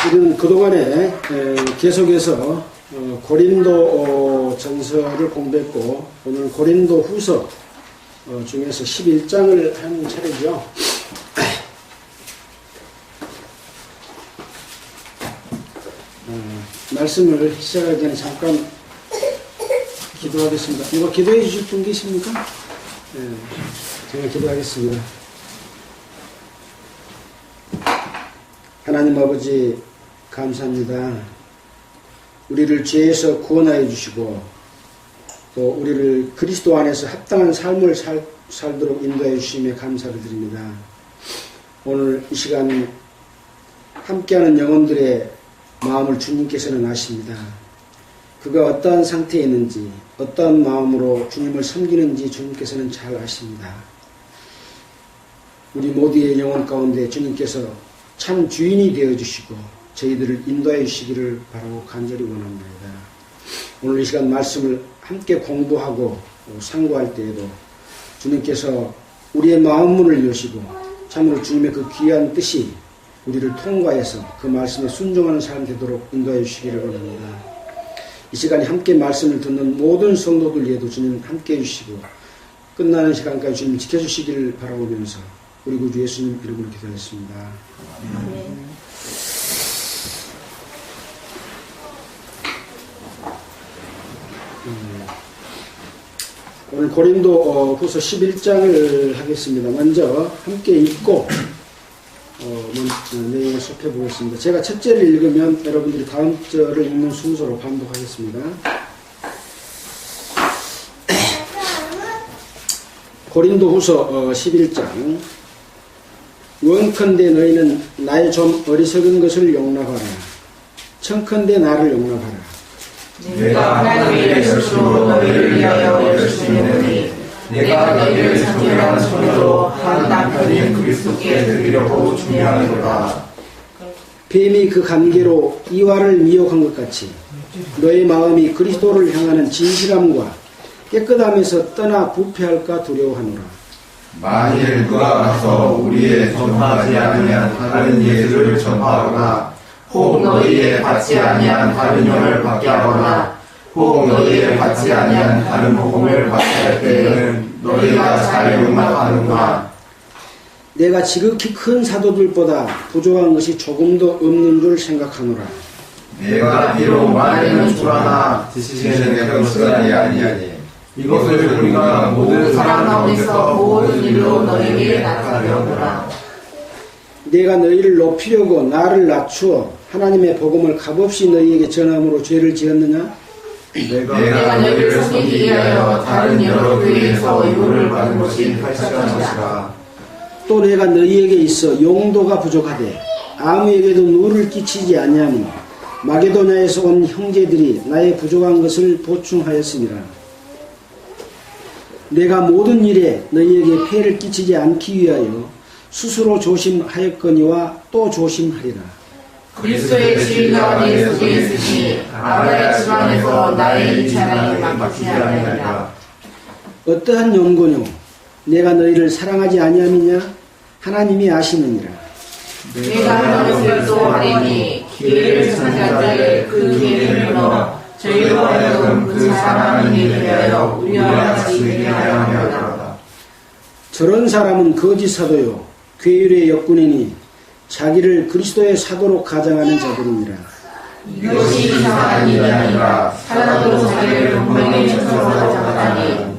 우리는 그동안에 계속해서 고린도 전서를 공부했고, 오늘 고린도 후서 중에서 11장을 한 차례죠. 말씀을 시작하기 전에 잠깐 기도하겠습니다. 누가 기도해 주실 분 계십니까? 제가 기도하겠습니다. 하나님 아버지, 감사합니다. 우리를 죄에서 구원하여 주시고, 또 우리를 그리스도 안에서 합당한 삶을 살도록 인도하여 주심에 감사를 드립니다. 오늘 이 시간 함께하는 영혼들의 마음을 주님께서는 아십니다. 그가 어떠한 상태에 있는지, 어떠한 마음으로 주님을 섬기는지 주님께서는 잘 아십니다. 우리 모두의 영혼 가운데 주님께서 참 주인이 되어주시고 저희들을 인도해 주시기를 바라고 간절히 원합니다. 오늘 이 시간 말씀을 함께 공부하고 상고할 때에도 주님께서 우리의 마음문을 여시고 참으로 주님의 그 귀한 뜻이 우리를 통과해서 그 말씀에 순종하는 사람 되도록 인도해 주시기를 원합니다. 이 시간에 함께 말씀을 듣는 모든 성도들 위에도 주님 함께 해주시고 끝나는 시간까지 주님 지켜주시기를 바라오면서 우리 구주 예수님 이름으로 기도하겠습니다. 아멘. 오늘 고린도 후서 11장을 하겠습니다. 먼저 함께 읽고 내용을 살펴보겠습니다. 제가 첫째를 읽으면 여러분들이 다음 절을 읽는 순서로 반복하겠습니다. 고린도 후서 11장. 원컨대 너희는 나의 좀 어리석은 것을 용납하라. 청컨대 나를 용납하라. 내가 하나님의 열심으로 너희를 위하여 열심히 했으니 내가 너희를 정결한 손으로 한 남편인 그리스도께 드리려고 준비하노라. 뱀이 그 관계로 이와를 미혹한 것 같이 너의 마음이 그리스도를 향하는 진실함과 깨끗함에서 떠나 부패할까 두려워하노라. 만일 그가 가서 우리의 전파하지 아니한 다른 예수를 전파하거나 혹 너희의 받지 아니한 다른 영을 받게 하거나 혹 너희의 받지 아니한 다른 복음을 받게 할 때에는 너희가 잘 용납하는가. 내가 지극히 큰 사도들보다 부족한 것이 조금도 없는 줄 생각하노라. 내가 비록 말에는 초라나 지식에는 경수간이 아니하니 이것을 우리가 모든 사람 가운데서 모든 일로 너희에게 나타내오노라. 내가 너희를 높이려고 나를 낮추어 하나님의 복음을 값없이 너희에게 전함으로 죄를 지었느냐? 내가 너희를 섬기기 위하여 다른 여러 교회에서 유를 받은 것이 탈취한 것이라. 또 내가 너희에게 있어 용도가 부족하되 아무에게도 누를 끼치지 아니하며 마게도냐에서 온 형제들이 나의 부족한 것을 보충하였으니라. 내가 모든 일에 너희에게 폐를 끼치지 않기 위하여 스스로 조심하였거니와 또 조심하리라. 그리스도의 주인과 내 속에 있으니 아브라함의 집안에서 나의 이 자랑을 막히지 아니하리라. 어떠한 연고뇨? 내가 너희를 사랑하지 아니함이냐? 하나님이 아시느니라. 내가 하는 것을 또 하리니 기회를 찾는 자를 그 기회를 끊어 저희로 하여금 그 사랑하는 일에 대하여 우리와 같이 되게 하려 함이로다. 저런 사람은 거짓 사도요 괴율의 역군이니 자기를 그리스도의 사도로 가장하는 자들이니라. 이것이 이상한 일이 아니라 사람으로 자기를 분명히 천사로 가장하다니.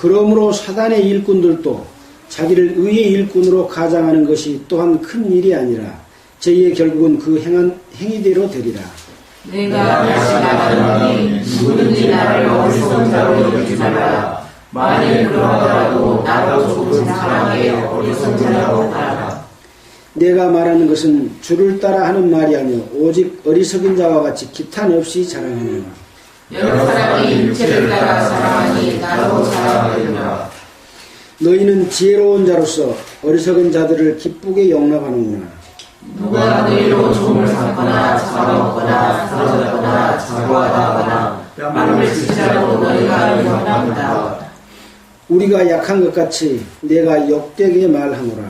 그러므로 사단의 일꾼들도 자기를 의의 일꾼으로 가장하는 것이 또한 큰 일이 아니라 저희의 결국은 그 행한 행위대로 되리라. 내가 다시 말하노니 누구든지 나를 어리석은 자로 여기지 말라. 만일 그러하더라도 나로 조금 사랑하게 어리석은 자라고 하라. 내가 말하는 것은 주를 따라 하는 말이 아니요 오직 어리석은 자와 같이 기탄 없이 자랑하노라. 여러 사람이 육체를 따라 사랑하니 나도 사랑하리라. 너희는 지혜로운 자로서 어리석은 자들을 기쁘게 용납하는구나. 누가 너희로 종을 삼거나 잡아먹거나 사로잡거나 자고하다 하거나 뺨을 치자고 너희가 용납한다. 우리가 약한 것 같이 내가 욕되게 말하노라.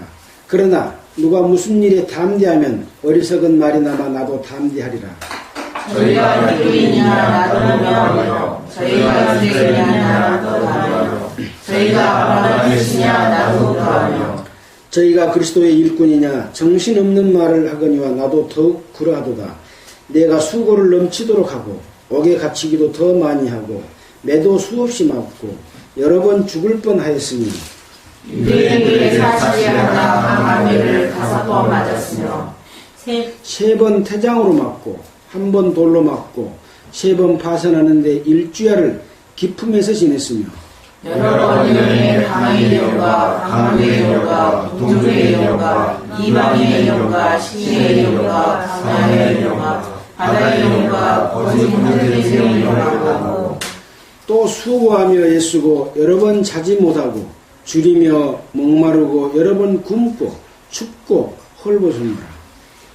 그러나 누가 무슨 일에 담대하면 어리석은 말이나마 나도 담대하리라. 저희가 기도이냐 나도 명하며 저희가 주제이냐 나도 가며 저희가 아브라함이시냐 나도 가며 저희가 그리스도의 일꾼이냐 정신없는 말을 하거니와 나도 더욱 그러하도다. 내가 수고를 넘치도록 하고 옥에 갇히기도 더 많이 하고 매도 수없이 맞고 여러 번 죽을 뻔하였으니 유대인들의 사실이 하나 강하매를 5번 맞았으며 세 번 태장으로 맞고 한 번 돌로 맞고 3번 파선하는데 일주야를 기품에서 지냈으며 여러 번 여인의 강의 영과 강물의 영과 동족의 영과 이방인의 영과 신의 영과 강야의 영과 바다의 영과 거짓 문제의 영과 또 수고하며 애쓰고 여러 번 자지 못하고 줄이며 목마르고 여러 번 굶고 춥고 헐벗으노라.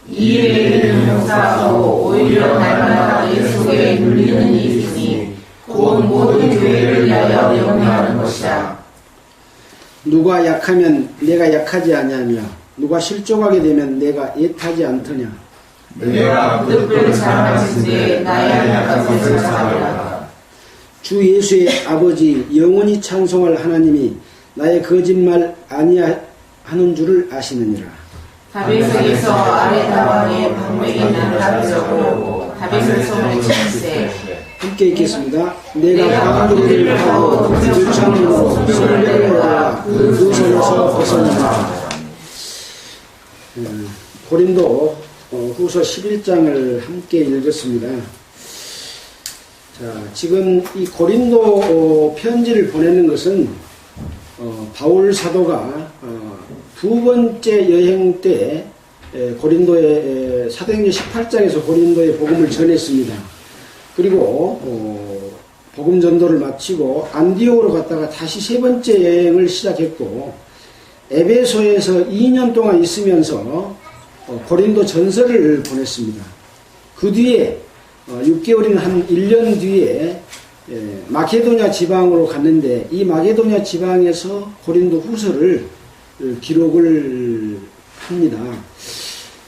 이 일을 용서하고 오히려 날마다 예수에 눌리는 일이니 곧 모든 교회를 위하여 영위하는 것이다. 누가 약하면 내가 약하지 아니하며 누가 실족하게 되면 내가 애타지 않더냐. 내가 무릇을 자랑하신데 나의 약한 것을 자랑하라. 주 예수의 아버지 영원히 찬송할 하나님이 나의 거짓말 아니하는 줄을 아시느니라. 다윗에게서 아레다왕의 방맥이 있는 다윗을 다윗을 손을 치세. 함께 읽겠습니다. 내가 방주를 하고 불창으로 성벽을 올라 그 손에서 벗어나라. 고린도 후서 11장을 함께 읽었습니다. 자, 지금 이 고린도 편지를 보내는 것은 바울 사도가 2번째 여행 때 고린도의 사도행전 18장에서 고린도의 복음을 전했습니다. 그리고 복음 전도를 마치고 안디옥으로 갔다가 다시 3번째 여행을 시작했고 에베소에서 2년 동안 있으면서 고린도 전서를 보냈습니다. 그 뒤에 6개월인 한 1년 뒤에 마케도냐 지방으로 갔는데 이 마케도냐 지방에서 고린도 후서를 기록을 합니다.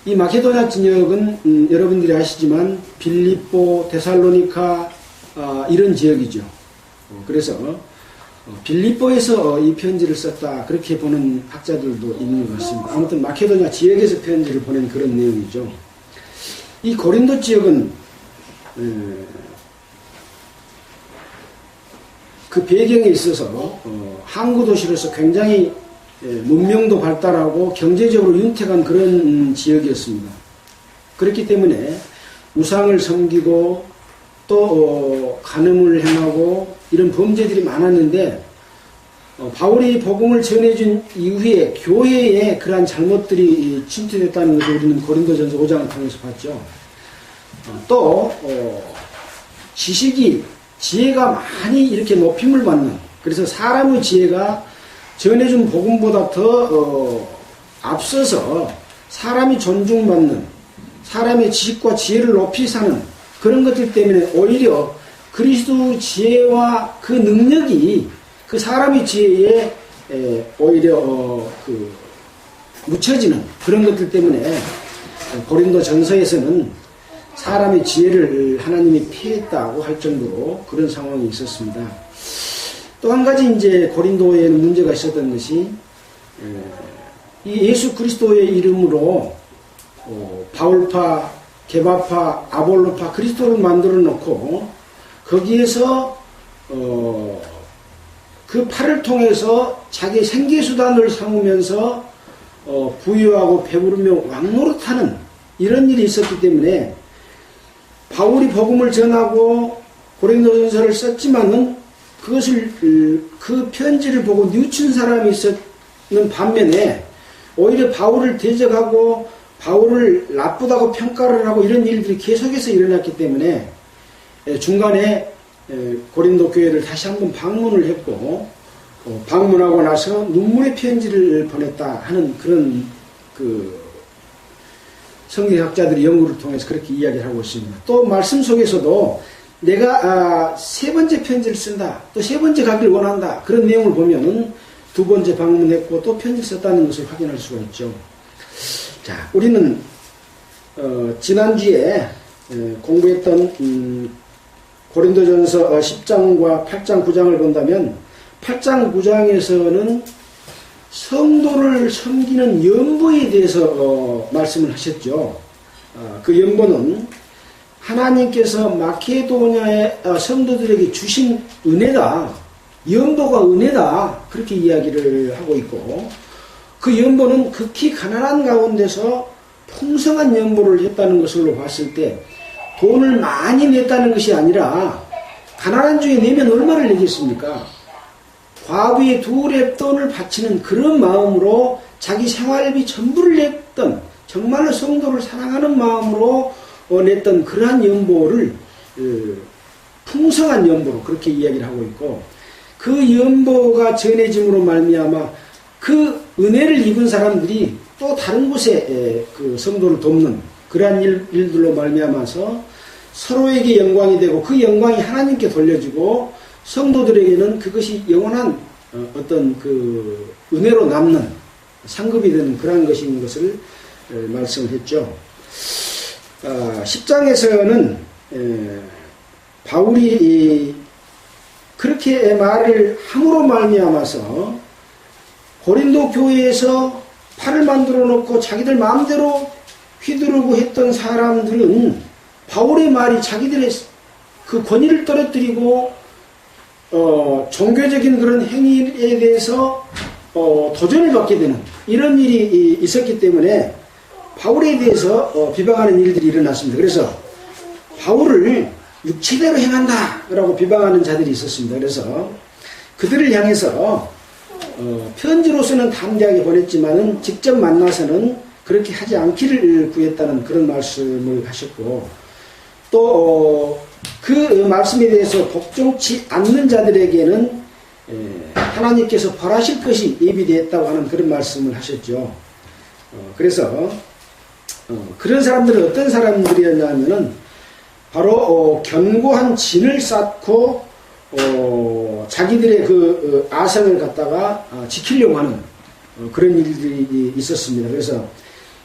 이 마케도냐 지역은 여러분들이 아시지만 빌립보, 데살로니카 이런 지역이죠. 그래서 빌립보에서 이 편지를 썼다 그렇게 보는 학자들도 있는 것 같습니다. 아무튼 마케도냐 지역에서 편지를 보낸 그런 내용이죠. 이 고린도 지역은 그 배경에 있어서 항구 도시로서 굉장히 문명도 발달하고 경제적으로 윤택한 그런 지역이었습니다. 그렇기 때문에 우상을 섬기고 또 간음을 행하고 이런 범죄들이 많았는데 바울이 복음을 전해준 이후에 교회에 그러한 잘못들이 침투됐다는 것을 우리는 고린도전서 5장을 통해서 봤죠. 또 지혜가 많이 이렇게 높임을 받는, 그래서 사람의 지혜가 전해준 복음보다 더 앞서서 사람이 존중받는, 사람의 지식과 지혜를 높이 사는 그런 것들 때문에 오히려 그리스도 지혜와 그 능력이 그 사람의 지혜에 오히려 묻혀지는 그런 것들 때문에 고린도 전서에서는 사람의 지혜를 하나님이 피했다고 할 정도로 그런 상황이 있었습니다. 또 한 가지 이제 고린도에는 문제가 있었던 것이 이 예수 그리스도의 이름으로 바울파, 게바파, 아볼로파, 그리스도를 만들어 놓고 거기에서 그 팔을 통해서 자기 생계수단을 삼으면서 부유하고 배부르며 왕노릇하는 이런 일이 있었기 때문에 바울이 복음을 전하고 고린도전서를 썼지만은 그것을 그 편지를 보고 뉘우친 사람이 있었는 반면에 오히려 바울을 대적하고 바울을 나쁘다고 평가를 하고 이런 일들이 계속해서 일어났기 때문에 중간에 고린도 교회를 다시 한번 방문을 했고 방문하고 나서 눈물의 편지를 보냈다 하는 그런 성경학자들이 연구를 통해서 그렇게 이야기를 하고 있습니다. 또 말씀 속에서도 내가 3번째 편지를 쓴다, 또 3번째 가기를 원한다 그런 내용을 보면은 2번째 방문했고 또 편지를 썼다는 것을 확인할 수가 있죠. 자, 우리는 지난주에 공부했던 고린도전서 10장과 8장 9장을 본다면 8장 9장에서는 성도를 섬기는 연보에 대해서 말씀을 하셨죠. 그 연보는 하나님께서 마케도냐의 성도들에게 주신 은혜다. 연보가 은혜다. 그렇게 이야기를 하고 있고, 그 연보는 극히 가난한 가운데서 풍성한 연보를 했다는 것으로 봤을 때 돈을 많이 냈다는 것이 아니라, 가난한 중에 내면 얼마를 내겠습니까? 과부의 2랩 돈을 바치는 그런 마음으로 자기 생활비 전부를 냈던, 정말로 성도를 사랑하는 마음으로 냈던 그러한 연보를 풍성한 연보로 그렇게 이야기를 하고 있고, 그 연보가 전해짐으로 말미암아 그 은혜를 입은 사람들이 또 다른 곳에 그 성도를 돕는 그러한 일들로 말미암아서 서로에게 영광이 되고, 그 영광이 하나님께 돌려지고 성도들에게는 그것이 영원한 어떤 그 은혜로 남는 상급이 되는 그러한 것인 것을 말씀을 했죠. 10장에서는 바울이 그렇게 말을 함으로 말미암아서 고린도 교회에서 팔을 만들어 놓고 자기들 마음대로 휘두르고 했던 사람들은 바울의 말이 자기들의 그 권위를 떨어뜨리고 종교적인 그런 행위에 대해서 도전을 받게 되는 이런 일이 있었기 때문에 바울에 대해서 비방하는 일들이 일어났습니다. 그래서 바울을 육체대로 행한다 라고 비방하는 자들이 있었습니다. 그래서 그들을 향해서 편지로서는 담대하게 보냈지만은 직접 만나서는 그렇게 하지 않기를 구했다는 그런 말씀을 하셨고, 또 그 말씀에 대해서 복종치 않는 자들에게는 하나님께서 벌하실 것이 예비되었다고 하는 그런 말씀을 하셨죠. 그래서 그런 사람들은 어떤 사람들이었냐면은 바로 견고한 진을 쌓고 자기들의 그 아성을 갖다가 지키려고 하는 그런 일들이 있었습니다. 그래서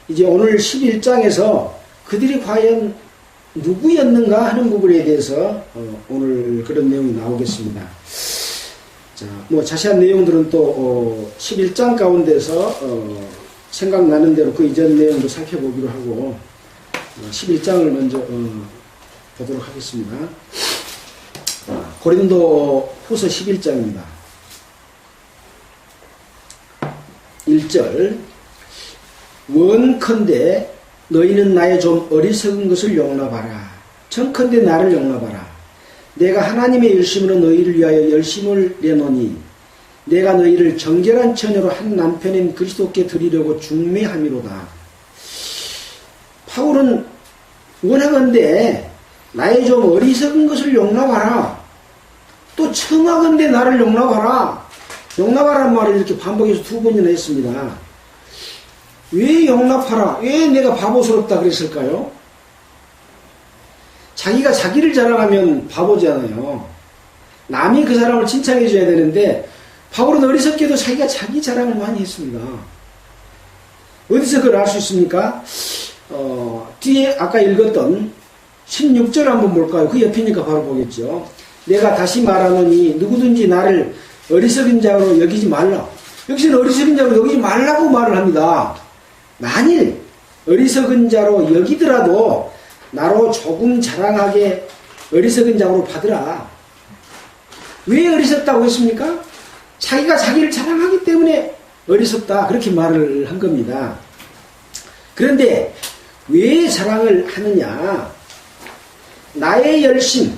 이제 오늘 11장에서 그들이 과연 누구였는가 하는 부분에 대해서 오늘 그런 내용이 나오겠습니다. 자, 뭐 자세한 내용들은 또 11장 가운데서 생각나는 대로 그 이전 내용도 살펴보기로 하고 11장을 먼저 보도록 하겠습니다. 고린도 후서 11장입니다. 1절, 원컨대 너희는 나의 좀 어리석은 것을 용납하라. 청컨대 나를 용납하라. 내가 하나님의 열심으로 너희를 위하여 열심을 내노니 내가 너희를 정결한 처녀로 한 남편인 그리스도께 드리려고 중매함이로다. 바울은 원하건대 나의 좀 어리석은 것을 용납하라. 또 청하건대 나를 용납하라. 용납하라는 말을 이렇게 반복해서 2번이나 했습니다. 왜 용납하라? 왜 내가 바보스럽다 그랬을까요? 자기가 자기를 자랑하면 바보잖아요. 남이 그 사람을 칭찬해 줘야 되는데 바울은 어리석게도 자기가 자기 자랑을 많이 했습니다. 어디서 그걸 알 수 있습니까? 뒤에 아까 읽었던 16절 한번 볼까요? 그 옆이니까 바로 보겠죠. 내가 다시 말하노니 누구든지 나를 어리석은 자로 여기지 말라. 여기서는 어리석은 자로 여기지 말라고 말을 합니다. 만일 어리석은 자로 여기더라도 나로 조금 자랑하게 어리석은 자로 받으라. 왜 어리석다고 했습니까? 자기가 자기를 자랑하기 때문에 어리석다 그렇게 말을 한 겁니다. 그런데 왜 자랑을 하느냐? 나의 열심,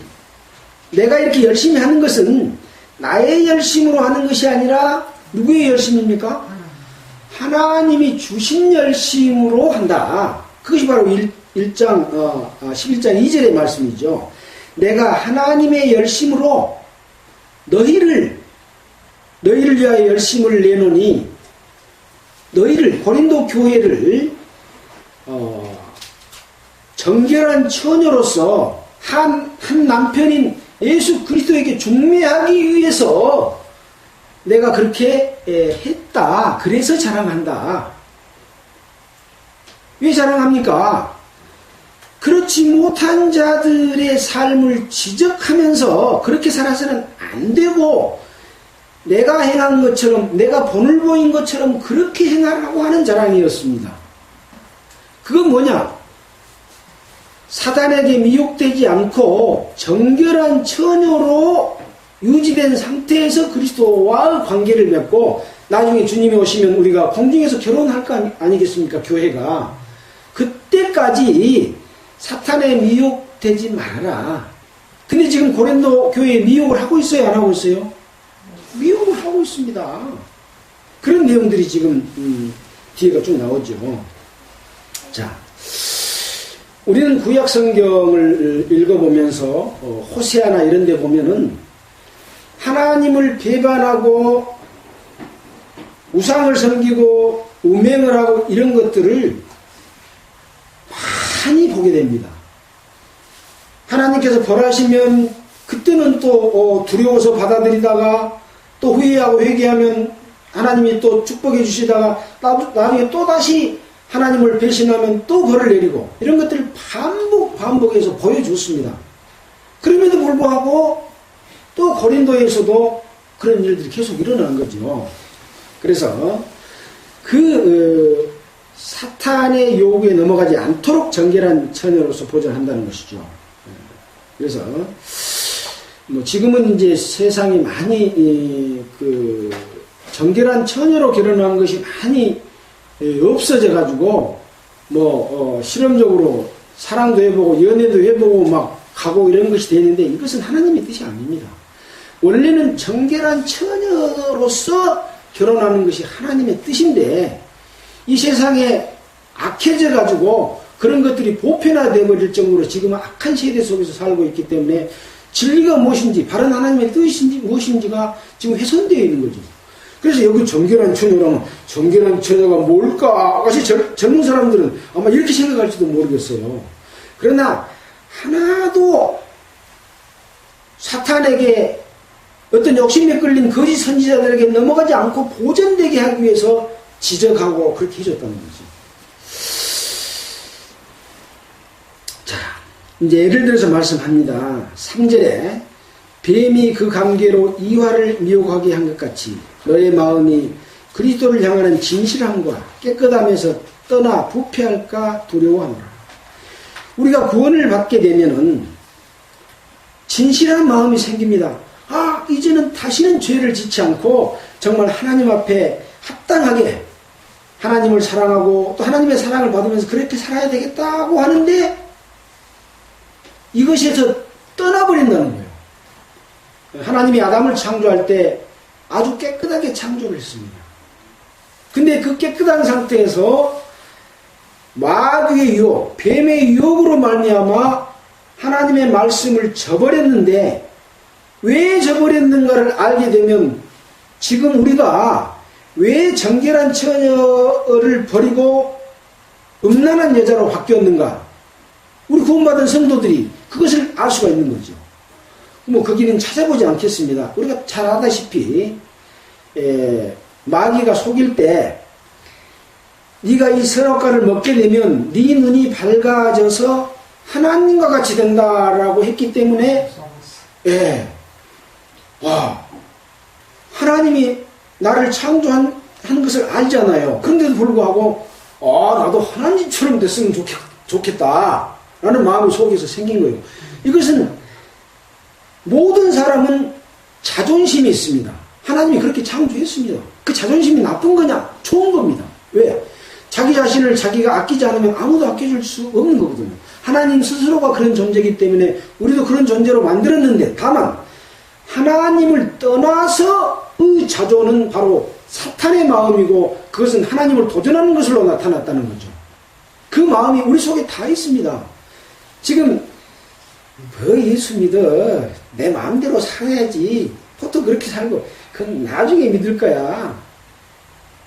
내가 이렇게 열심히 하는 것은 나의 열심으로 하는 것이 아니라 누구의 열심입니까? 하나님이 주신 열심으로 한다. 그것이 바로 11장 2절의 말씀이죠. 내가 하나님의 열심으로 너희를 위하여 열심을 내노니 너희를 고린도 교회를 정결한 처녀로서 한 남편인 예수 그리스도에게 중매하기 위해서 내가 그렇게 했다. 그래서 자랑한다. 왜 자랑합니까? 그렇지 못한 자들의 삶을 지적하면서 그렇게 살아서는 안 되고 내가 행한 것처럼 내가 본을 보인 것처럼 그렇게 행하라고 하는 자랑이었습니다. 그건 뭐냐? 사단에게 미혹되지 않고 정결한 처녀로 유지된 상태에서 그리스도와 관계를 맺고 나중에 주님이 오시면 우리가 공중에서 결혼할 거 아니겠습니까? 교회가. 그때까지 사탄에 미혹되지 말아라. 근데 지금 고린도 교회에 미혹을 하고 있어요? 안 하고 있어요? 미혹을 하고 있습니다. 그런 내용들이 지금 뒤에가 쭉 나오죠. 자, 우리는 구약 성경을 읽어보면서 호세아나 이런 데 보면은 하나님을 배반하고 우상을 섬기고 음행을 하고 이런 것들을 많이 보게 됩니다. 하나님께서 벌하시면 그때는 또 두려워서 받아들이다가 또 후회하고 회개하면 하나님이 또 축복해 주시다가 나중에 또 다시 하나님을 배신하면 또 벌을 내리고 이런 것들을 반복해서 보여줬습니다. 그럼에도 불구하고 또 고린도에서도 그런 일들이 계속 일어나는 거죠. 그래서 사탄의 요구에 넘어가지 않도록 정결한 처녀로서 보존한다는 것이죠. 그래서 지금은 이제 세상이 많이 정결한 처녀로 결혼한 것이 많이 없어져 가지고 실험적으로 사랑도 해보고 연애도 해보고 막 가고 이런 것이 되는데 이것은 하나님의 뜻이 아닙니다. 원래는 정결한 처녀로서 결혼하는 것이 하나님의 뜻인데 이 세상에 악해져 가지고 그런 것들이 보편화되어 버릴 정도로 지금 악한 세대 속에서 살고 있기 때문에 진리가 무엇인지 바른 하나님의 뜻인지 무엇인지가 지금 훼손되어 있는 거죠. 그래서 여기 정결한 처녀라면 정결한 처녀가 뭘까? 같이 젊은 사람들은 아마 이렇게 생각할지도 모르겠어요. 그러나 하나도 사탄에게 어떤 욕심에 끌린 거짓 선지자들에게 넘어가지 않고 보존되게 하기 위해서 지적하고 그렇게 해줬다는 거지. 자, 이제 예를 들어서 말씀합니다. 3절에 뱀이 그 관계로 이화를 미혹하게 한 것 같이 너의 마음이 그리스도를 향하는 진실함과 깨끗함에서 떠나 부패할까 두려워하노라. 우리가 구원을 받게 되면은 진실한 마음이 생깁니다. 이제는 다시는 죄를 짓지 않고 정말 하나님 앞에 합당하게 하나님을 사랑하고 또 하나님의 사랑을 받으면서 그렇게 살아야 되겠다고 하는데 이것에서 떠나버린다는 거예요. 하나님이 아담을 창조할 때 아주 깨끗하게 창조를 했습니다. 근데 그 깨끗한 상태에서 마귀의 유혹, 뱀의 유혹으로 말미암아 하나님의 말씀을 저버렸는데 왜 저버렸는가를 알게 되면 지금 우리가 왜 정결한 처녀를 버리고 음란한 여자로 바뀌었는가? 우리 구원받은 성도들이 그것을 알 수가 있는 거죠. 그 길은 찾아보지 않겠습니다. 우리가 잘 아다시피 마귀가 속일 때 네가 이 선악과를 먹게 되면 네 눈이 밝아져서 하나님과 같이 된다라고 했기 때문에 하나님이 나를 창조한 것을 알잖아요. 그런데도 불구하고 나도 하나님처럼 됐으면 좋겠다 라는 마음이 속에서 생긴 거예요. 이것은 모든 사람은 자존심이 있습니다. 하나님이 그렇게 창조했습니다. 그 자존심이 나쁜 거냐? 좋은 겁니다. 왜? 자기 자신을 자기가 아끼지 않으면 아무도 아껴줄 수 없는 거거든요. 하나님 스스로가 그런 존재이기 때문에 우리도 그런 존재로 만들었는데 다만 하나님을 떠나서의 자존은 바로 사탄의 마음이고 그것은 하나님을 도전하는 것으로 나타났다는 거죠. 그 마음이 우리 속에 다 있습니다. 지금 예수 믿어 내 마음대로 살아야지 보통 그렇게 살고 그건 나중에 믿을 거야.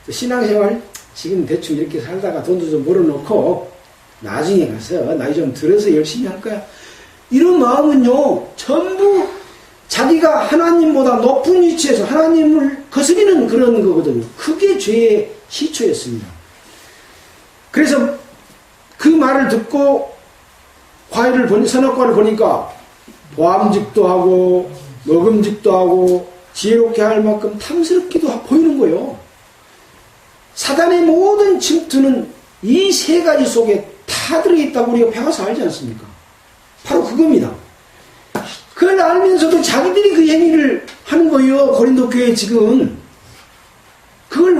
신앙생활 지금 대충 이렇게 살다가 돈도 좀 벌어놓고 나중에 가서 나이 좀 들어서 열심히 할 거야. 이런 마음은요 전부 자기가 하나님보다 높은 위치에서 하나님을 거스리는 그런 거거든요. 그게 죄의 시초였습니다. 그래서 그 말을 듣고 선악과를 보니까 보암직도 하고 먹음직도 하고 지혜롭게 할 만큼 탐스럽기도 보이는 거예요. 사단의 모든 침투는 이 세 가지 속에 다 들어있다고 우리가 배워서 알지 않습니까? 바로 그겁니다. 그걸 알면서도 자기들이 그 행위를 하는 거예요. 고린도 교회 지금. 그걸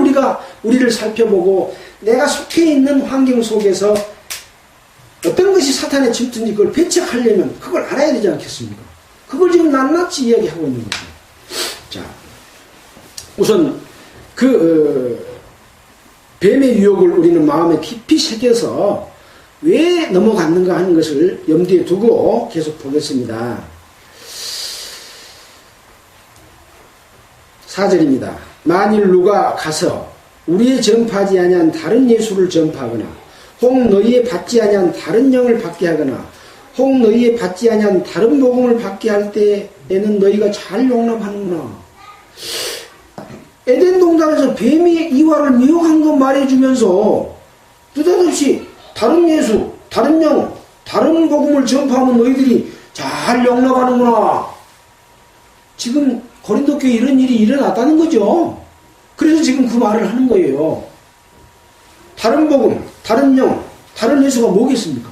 우리를 살펴보고 내가 속해 있는 환경 속에서 어떤 것이 사탄의 침투인지 그걸 배척하려면 그걸 알아야 되지 않겠습니까? 그걸 지금 낱낱이 이야기하고 있는 거죠. 자, 우선 뱀의 유혹을 우리는 마음에 깊이 새겨서 왜 넘어갔는가 하는 것을 염두에 두고 계속 보겠습니다. 4절입니다. 만일 누가 가서 우리의 전파하지 아니한 다른 예수를 전파하거나 혹 너희의 받지 아니한 다른 영을 받게 하거나 혹 너희의 받지 아니한 다른 복음을 받게 할 때에는 너희가 잘 용납하는구나. 에덴 동산에서 뱀이 이와를 미혹한 거 말해주면서 느닷없이 다른 예수, 다른 영, 다른 복음을 전파하면 너희들이 잘 용납하는구나. 지금 고린도 교회에 이런 일이 일어났다는 거죠. 그래서 지금 그 말을 하는 거예요. 다른 복음, 다른 영, 다른 예수가 뭐겠습니까?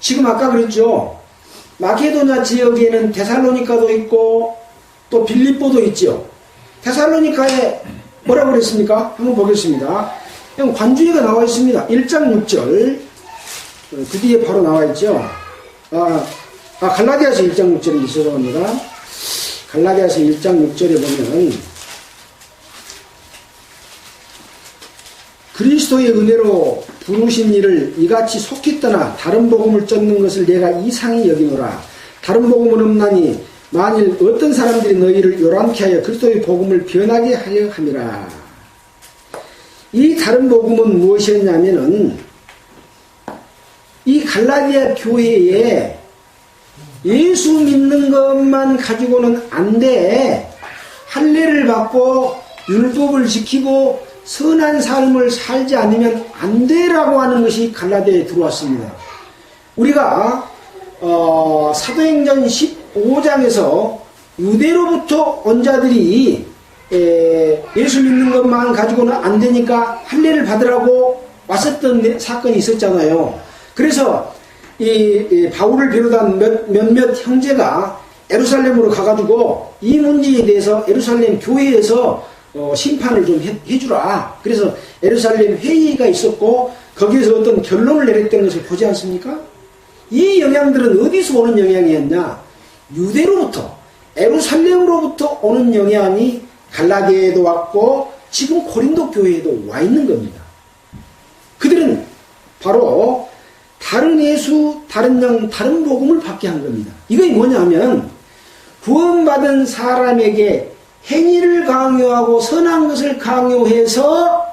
지금 아까 그랬죠. 마케도냐 지역에는 데살로니가도 있고 또 빌립보도 있죠. 데살로니가에 뭐라고 그랬습니까? 한번 보겠습니다. 관주에가 나와 있습니다. 1장 6절. 그 뒤에 바로 나와 있죠. 갈라디아서 1장 6절에 있어서 합니다. 갈라디아서 1장 6절에 보면 그리스도의 은혜로 부르신 이를 이같이 속히 떠나 다른 복음을 쫓는 것을 내가 이상히 여기노라. 다른 복음은 없나니 만일 어떤 사람들이 너희를 요란케 하여 그리스도의 복음을 변하게 하려 함이라. 이 다른 복음은 무엇이었냐면은 이 갈라디아 교회에 예수 믿는 것만 가지고는 안 돼. 할례를 받고 율법을 지키고 선한 삶을 살지 않으면 안 돼라고 하는 것이 갈라디아에 들어왔습니다. 우리가 사도행전 15장에서 유대로부터 온 자들이 예수 믿는 것만 가지고는 안 되니까 할례를 받으라고 왔었던 사건이 있었잖아요. 그래서 이 바울을 비롯한 몇몇 형제가 예루살렘으로 가가지고 이 문제에 대해서 예루살렘 교회에서 심판을 좀 해주라. 그래서 예루살렘 회의가 있었고 거기에서 어떤 결론을 내렸던 것을 보지 않습니까? 이 영향들은 어디서 오는 영향이었냐? 유대로부터 예루살렘으로부터 오는 영향이 갈라디아에도 왔고 지금 고린도 교회에도 와 있는 겁니다. 그들은 바로 다른 예수, 다른 영, 다른 복음을 받게 한 겁니다. 이게 뭐냐면 구원받은 사람에게 행위를 강요하고 선한 것을 강요해서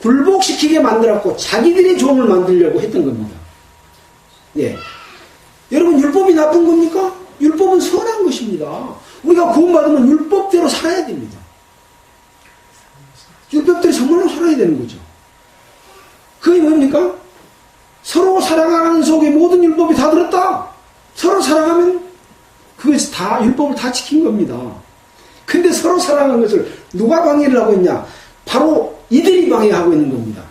굴복시키게 만들었고 자기들의 종을 만들려고 했던 겁니다. 예. 여러분 율법이 나쁜 겁니까? 율법은 선한 것입니다. 우리가 구원받으면 율법대로 살아야 됩니다. 율법대로 정말로 살아야 되는 거죠. 그게 뭡니까? 서로 사랑하는 속에 모든 율법이 다 들었다. 서로 사랑하면 그것이 다 율법을 다 지킨 겁니다. 근데 서로 사랑하는 것을 누가 방해를 하고 있냐? 바로 이들이 방해하고 있는 겁니다.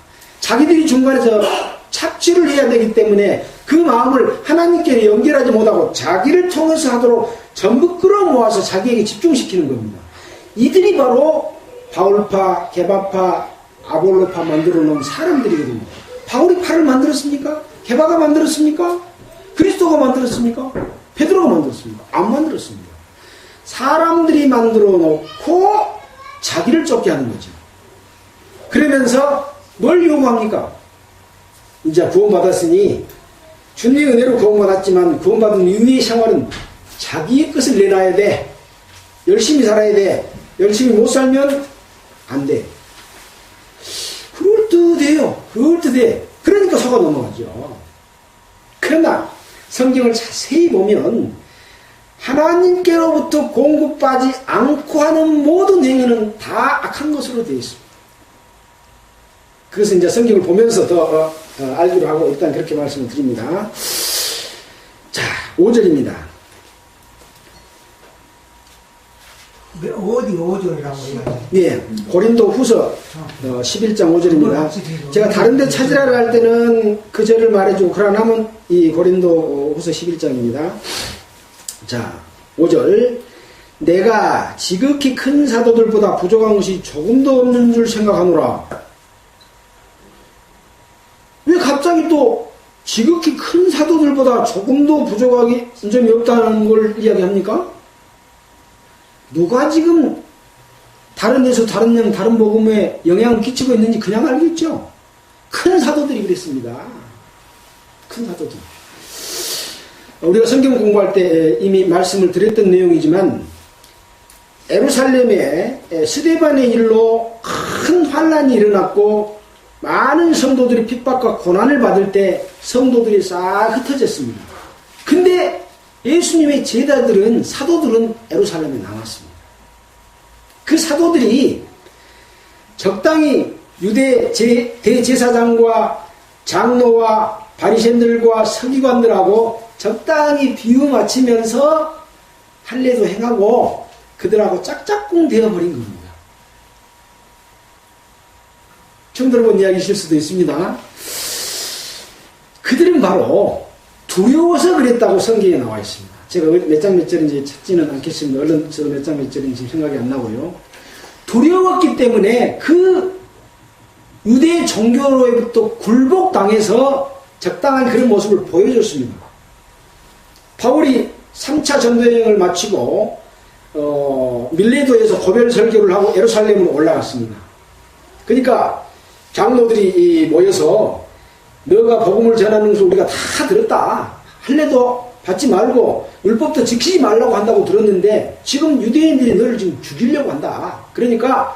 자기들이 중간에서 착취를 해야 되기 때문에 그 마음을 하나님께 연결하지 못하고 자기를 통해서 하도록 전부 끌어모아서 자기에게 집중시키는 겁니다. 이들이 바로 바울파, 게바파, 아볼로파 만들어 놓은 사람들이거든요. 바울이 파를 만들었습니까? 게바가 만들었습니까? 그리스도가 만들었습니까? 베드로가 만들었습니까? 안 만들었습니다. 사람들이 만들어 놓고 자기를 쫓게 하는 거죠. 그러면서 뭘 요구합니까? 이제 구원받았으니 주님의 은혜로 구원받았지만 구원받은 이후의 생활은 자기의 것을 내놔야 돼. 열심히 살아야 돼. 열심히 못 살면 안 돼. 그럴듯해요. 그럴듯해. 그러니까 속아 넘어가죠. 그러나 성경을 자세히 보면 하나님께로부터 공급하지 않고 하는 모든 행위는 다 악한 것으로 되어 있습니다. 그것은 이제 성경을 보면서 더 알기로 하고 일단 그렇게 말씀을 드립니다. 자, 5절입니다. 어디 5절이라고 해요? 예, 고린도 후서 11장 5절입니다. 제가 다른 데 찾으라고 할 때는 그 절을 말해주고 그러나면 이 고린도 후서 11장입니다. 자, 5절. 내가 지극히 큰 사도들보다 부족한 것이 조금도 없는 줄 생각하노라. 왜 갑자기 또 지극히 큰 사도들보다 조금도 부족하기 점이 없다는 걸 이야기합니까? 누가 지금 다른 예수, 다른 영, 다른 복음에 영향을 끼치고 있는지 그냥 알겠죠? 큰 사도들이 그랬습니다. 큰 사도들. 우리가 성경 공부할 때 이미 말씀을 드렸던 내용이지만 예루살렘에 스데반의 일로 큰 환란이 일어났고 많은 성도들이 핍박과 고난을 받을 때 성도들이 싹 흩어졌습니다. 근데 예수님의 제자들은, 사도들은 예루살렘에 남았습니다. 그 사도들이 적당히 유대 대제사장과 장로와 바리새인들과 서기관들하고 적당히 비유 맞추면서 할례도 행하고 그들하고 짝짝꿍 되어버린 겁니다. 처음 들어본 이야기실 수도 있습니다. 그들은 바로 두려워서 그랬다고 성경에 나와 있습니다. 제가 몇 장 몇 절인지 찾지는 않겠습니다. 얼른 저도 몇 장 몇 절인지 생각이 안 나고요. 두려웠기 때문에 그 유대 종교로부터 굴복당해서 적당한 그런 모습을 보여줬습니다. 바울이 3차 전도여행을 마치고 밀레도에서 고별 설교를 하고 예루살렘으로 올라갔습니다. 그러니까 장로들이 모여서 너가 복음을 전하는 것을 우리가 다 들었다. 할례도 받지 말고 율법도 지키지 말라고 한다고 들었는데 지금 유대인들이 너를 지금 죽이려고 한다. 그러니까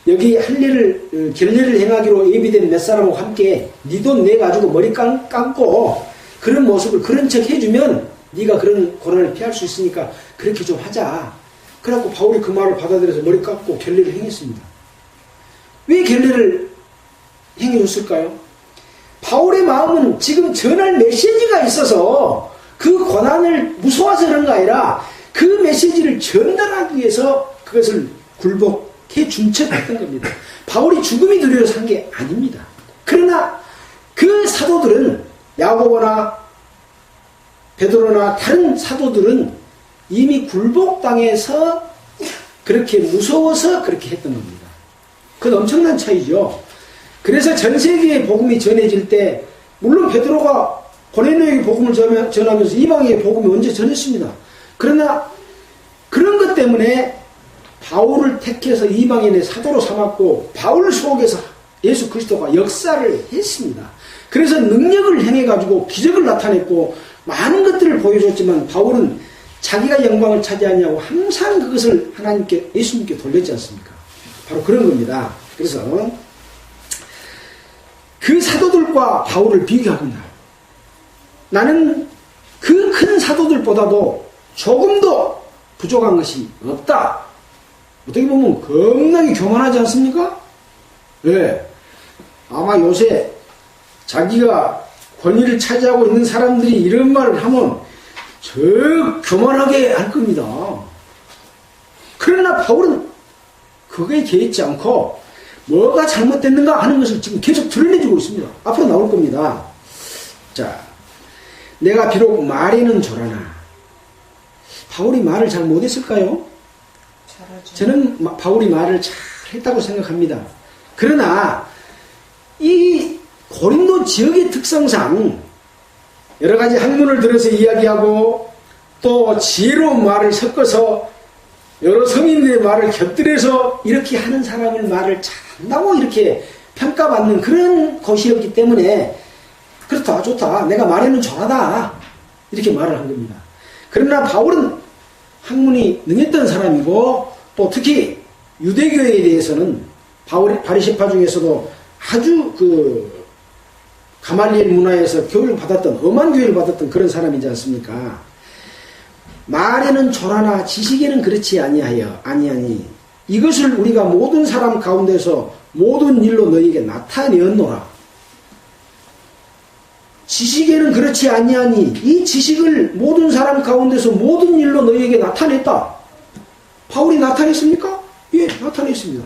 여기 할례를 결례를 행하기로 예비된 몇 사람과 함께 네 돈 내가지고 머리 감고 그런 모습을 그런 척 해주면 네가 그런 고난을 피할 수 있으니까 그렇게 좀 하자. 그래갖고 바울이 그 말을 받아들여서 머리 감고 결례를 행했습니다. 왜 결례를 행해줬을까요? 바울의 마음은 지금 전할 메시지가 있어서 그 고난을 무서워서 그런 거 아니라 그 메시지를 전달하기 위해서 그것을 굴복해 준 척 했던 겁니다. 바울이 죽음이 두려워서 한 게 아닙니다. 그러나 그 사도들은 야고보나 베드로나 다른 사도들은 이미 굴복당해서 그렇게 무서워서 그렇게 했던 겁니다. 그건 엄청난 차이죠. 그래서 전 세계에 복음이 전해질 때 물론 베드로가 고넬료에게 복음을 전하면서 이방인의 복음이 언제 전했습니다. 그러나 그런 것 때문에 바울을 택해서 이방인의 사도로 삼았고 바울 속에서 예수 그리스도가 역사를 했습니다. 그래서 능력을 행해가지고 기적을 나타냈고 많은 것들을 보여줬지만 바울은 자기가 영광을 차지하냐고 항상 그것을 하나님께 예수님께 돌렸지 않습니까? 바로 그런 겁니다. 그래서 그 사도들과 바울을 비교합니다. 나는 그 큰 사도들보다도 조금도 부족한 것이 없다. 어떻게 보면 겁나게 교만하지 않습니까? 네. 아마 요새 자기가 권위를 차지하고 있는 사람들이 이런 말을 하면 저 교만하게 할 겁니다. 그러나 바울은 그거에 개의치 않고 뭐가 잘못됐는가 하는 것을 지금 계속 드러내주고 있습니다. 앞으로 나올 겁니다. 자, 내가 비록 말에는 조라나. 바울이 말을 잘 못했을까요? 잘하죠. 저는 바울이 말을 잘 했다고 생각합니다. 그러나 이 고린도 지역의 특성상 여러 가지 학문을 들어서 이야기하고 또 지혜로운 말을 섞어서 여러 성인들의 말을 곁들여서 이렇게 하는 사람을 말을 잘한다고 이렇게 평가받는 그런 곳이었기 때문에 그렇다 좋다 내가 말에는 잘하다 이렇게 말을 한 겁니다. 그러나 바울은 학문이 능했던 사람이고 또 특히 유대교에 대해서는 바리새파 중에서도 아주 그 가말리엘 문화에서 교육을 받았던 엄한 교육을 받았던 그런 사람이지 않습니까? 말에는 조라나 지식에는 그렇지 아니하니 이것을 우리가 모든 사람 가운데서 모든 일로 너희에게 나타내었노라. 지식에는 그렇지 아니하니 이 지식을 모든 사람 가운데서 모든 일로 너희에게 나타냈다. 바울이 나타냈습니까? 예, 나타냈습니다.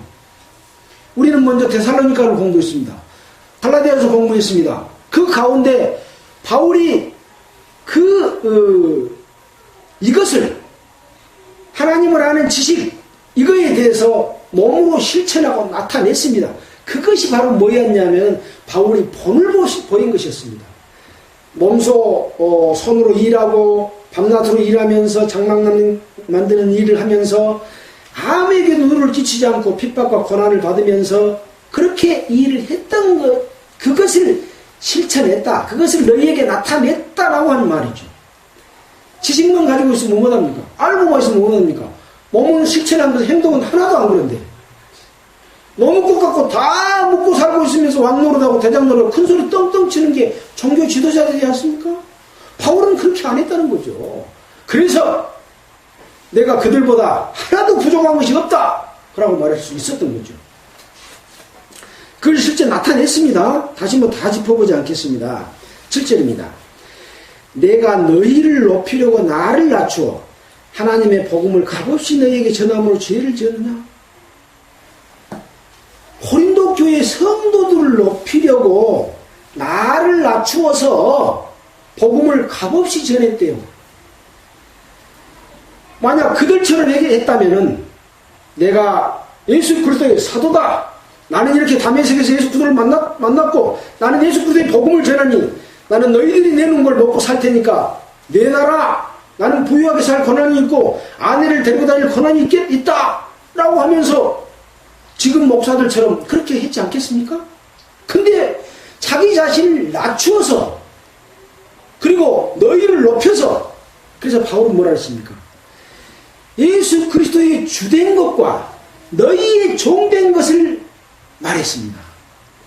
우리는 먼저 데살로니가를 공부했습니다. 갈라디아서 공부했습니다. 그 가운데 바울이 이것을 하나님을 아는 지식 이거에 대해서 몸으로 실천하고 나타냈습니다. 그것이 바로 뭐였냐면 바울이 본을 보인 것이었습니다. 몸소 손으로 일하고 밤낮으로 일하면서 장막 만드는 일을 하면서 아무에게도 눈을 끼치지 않고 핍박과 고난을 받으면서 그렇게 일을 했던 것, 그것을 실천했다. 그것을 너희에게 나타냈다라고 하는 말이죠. 지식만 가지고 있으면 못합니까? 알고만 있으면 못합니까? 몸은 실천하면서 행동은 하나도 안 그런데 너무 똑같고 다 먹고 살고 있으면서 왕노릇하고 대장노릇하고 큰소리 떵떵 치는 게 종교 지도자들이지 않습니까? 바울은 그렇게 안 했다는 거죠. 그래서 내가 그들보다 하나도 부족한 것이 없다 라고 말할 수 있었던 거죠. 그걸 실제 나타냈습니다. 다시 다 짚어보지 않겠습니다. 7절입니다. 내가 너희를 높이려고 나를 낮추어 하나님의 복음을 값없이 너희에게 전함으로 죄를 지었느냐? 고린도 교회 성도들을 높이려고 나를 낮추어서 복음을 값없이 전했대요. 만약 그들처럼 했다면은 내가 예수 그리스도의 사도다. 나는 이렇게 다메섹에서 예수 그리스도를 만났고 나는 예수 그리스도의 복음을 전하니 나는 너희들이 내놓은 걸 먹고 살 테니까 내놔라. 나는 부유하게 살 권한이 있고 아내를 데리고 다닐 권한이 있다. 라고 하면서 지금 목사들처럼 그렇게 했지 않겠습니까? 근데 자기 자신을 낮추어서 그리고 너희를 높여서 그래서 바울은 뭐라 했습니까? 예수 그리스도의 주된 것과 너희의 종된 것을 말했습니다.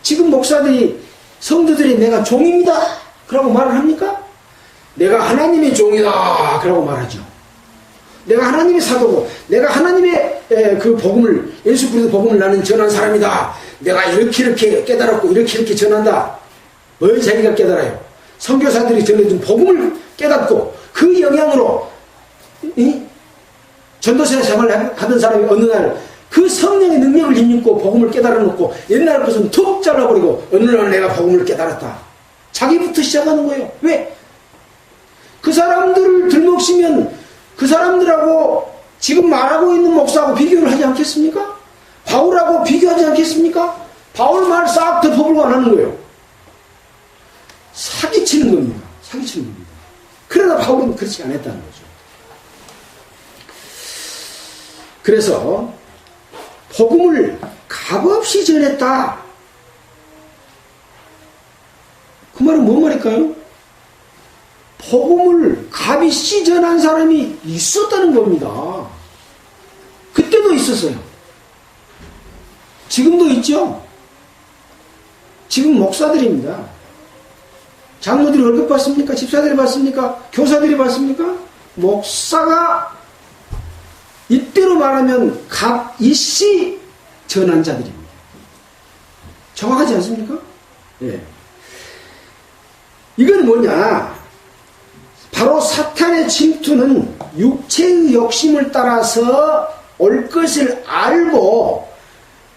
지금 목사들이 성도들이 내가 종입니다. 그러고 말을 합니까? 내가 하나님의 종이다. 그러고 말하죠. 내가 하나님의 사도고 내가 하나님의 그 복음을 예수 그리스도 복음을 나는 전한 사람이다. 내가 이렇게 깨달았고 이렇게 전한다. 뭘 자기가 깨달아요? 선교사들이 전해준 복음을 깨닫고 그 영향으로 전도사 생활을 하던 사람이 어느 날 그 성령의 능력을 힘입고 복음을 깨달아놓고 옛날 것은 툭 잘라버리고 어느 날 내가 복음을 깨달았다. 자기부터 시작하는 거예요. 왜? 그 사람들을 들먹이면 그 사람들하고 지금 말하고 있는 목사하고 비교를 하지 않겠습니까? 바울하고 비교하지 않겠습니까? 바울 말 싹 덮어버리고 안 하는 거예요. 사기치는 겁니다. 사기치는 겁니다. 그러나 바울은 그렇지 않았다는 거죠. 그래서 복음을 값없이 전했다. 그 말은 뭔 말일까요? 복음을 값없이 전한 사람이 있었다는 겁니다. 그때도 있었어요. 지금도 있죠. 지금 목사들입니다. 장로들이 월급 받습니까? 집사들이 받습니까? 교사들이 받습니까? 목사가 이때로 말하면 값없이 전한 자들입니다. 정확하지 않습니까? 예. 이건 뭐냐? 바로 사탄의 침투는 육체의 욕심을 따라서 올 것을 알고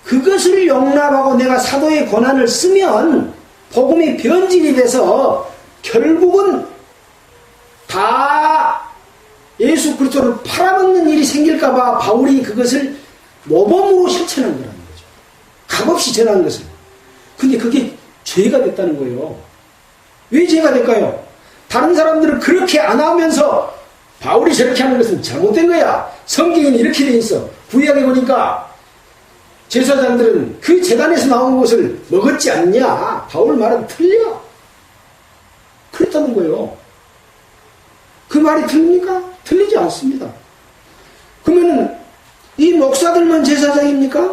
그것을 용납하고 내가 사도의 권한을 쓰면 복음이 변질이 돼서 결국은 다 예수 그리스도를 팔아먹는 일이 생길까봐 바울이 그것을 모범으로 실천한 거라는 거죠. 값없이 전한 것을. 근데 그게 죄가 됐다는 거예요. 왜 죄가 될까요? 다른 사람들은 그렇게 안 하면서 바울이 저렇게 하는 것은 잘못된 거야. 성경은 이렇게 돼 있어. 구약에 보니까 제사장들은 그 제단에서 나온 것을 먹었지 않냐. 바울 말은 틀려. 그랬다는 거예요. 그 말이 틀립니까? 틀리지 않습니다. 그러면은 이 목사들만 제사장입니까?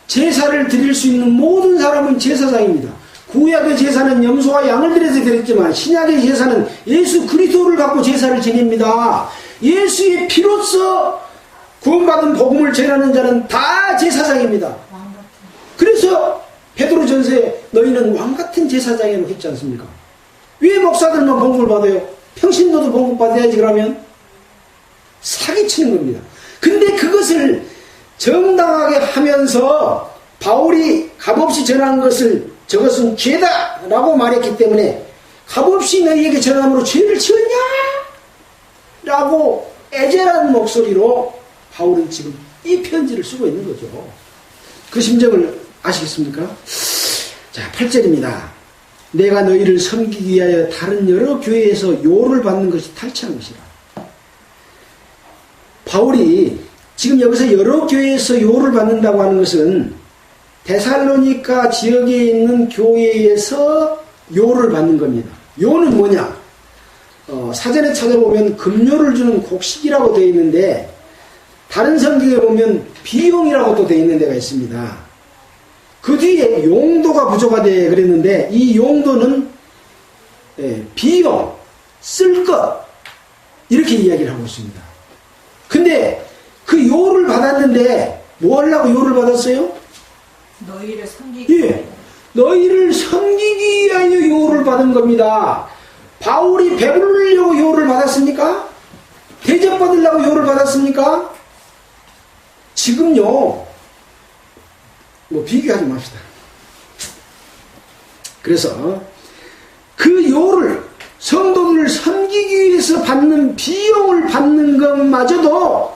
제사를 드릴 수 있는 모든 사람은 제사장입니다. 구약의 제사는 염소와 양을 들여서 드렸지만 신약의 제사는 예수 그리스도를 갖고 제사를 지냅니다. 예수의 피로써 구원받은 복음을 전하는 자는 다 제사장입니다. 그래서 베드로전서에 너희는 왕같은 제사장이라고 했지 않습니까? 왜 목사들만 봉급을 받아요? 평신도도 봉급 받아야지. 그러면 사기치는 겁니다. 근데 그것을 정당하게 하면서 바울이 값없이 전한 것을 저것은 죄다 라고 말했기 때문에 값없이 너희에게 전함으로 죄를 지었냐? 라고 애절한 목소리로 바울은 지금 이 편지를 쓰고 있는 거죠. 그 심정을 아시겠습니까? 자, 8절입니다. 내가 너희를 섬기기 위하여 다른 여러 교회에서 요를 받는 것이 탈취한 것이라. 바울이 지금 여기서 여러 교회에서 요를 받는다고 하는 것은 데살로니가 지역에 있는 교회에서 요를 받는 겁니다. 요는 뭐냐? 사전에 찾아보면 급료를 주는 곡식이라고 되어 있는데 다른 성경에 보면 비용이라고 또 되어 있는 데가 있습니다. 그 뒤에 용도가 부족하대 그랬는데 이 용도는 비용, 쓸 것 이렇게 이야기를 하고 있습니다. 근데 그 요를 받았는데 뭐 하려고 요를 받았어요? 너희를 섬기기 위하여. 예, 너희를 섬기기 위하여 요를 받은 겁니다. 바울이 배부르려고 요를 받았습니까? 대접받으려고 요를 받았습니까? 지금요, 뭐 비교하지 맙시다. 그래서 그 요를 성도들을 섬기기 위해서 받는 비용을 받는 것마저도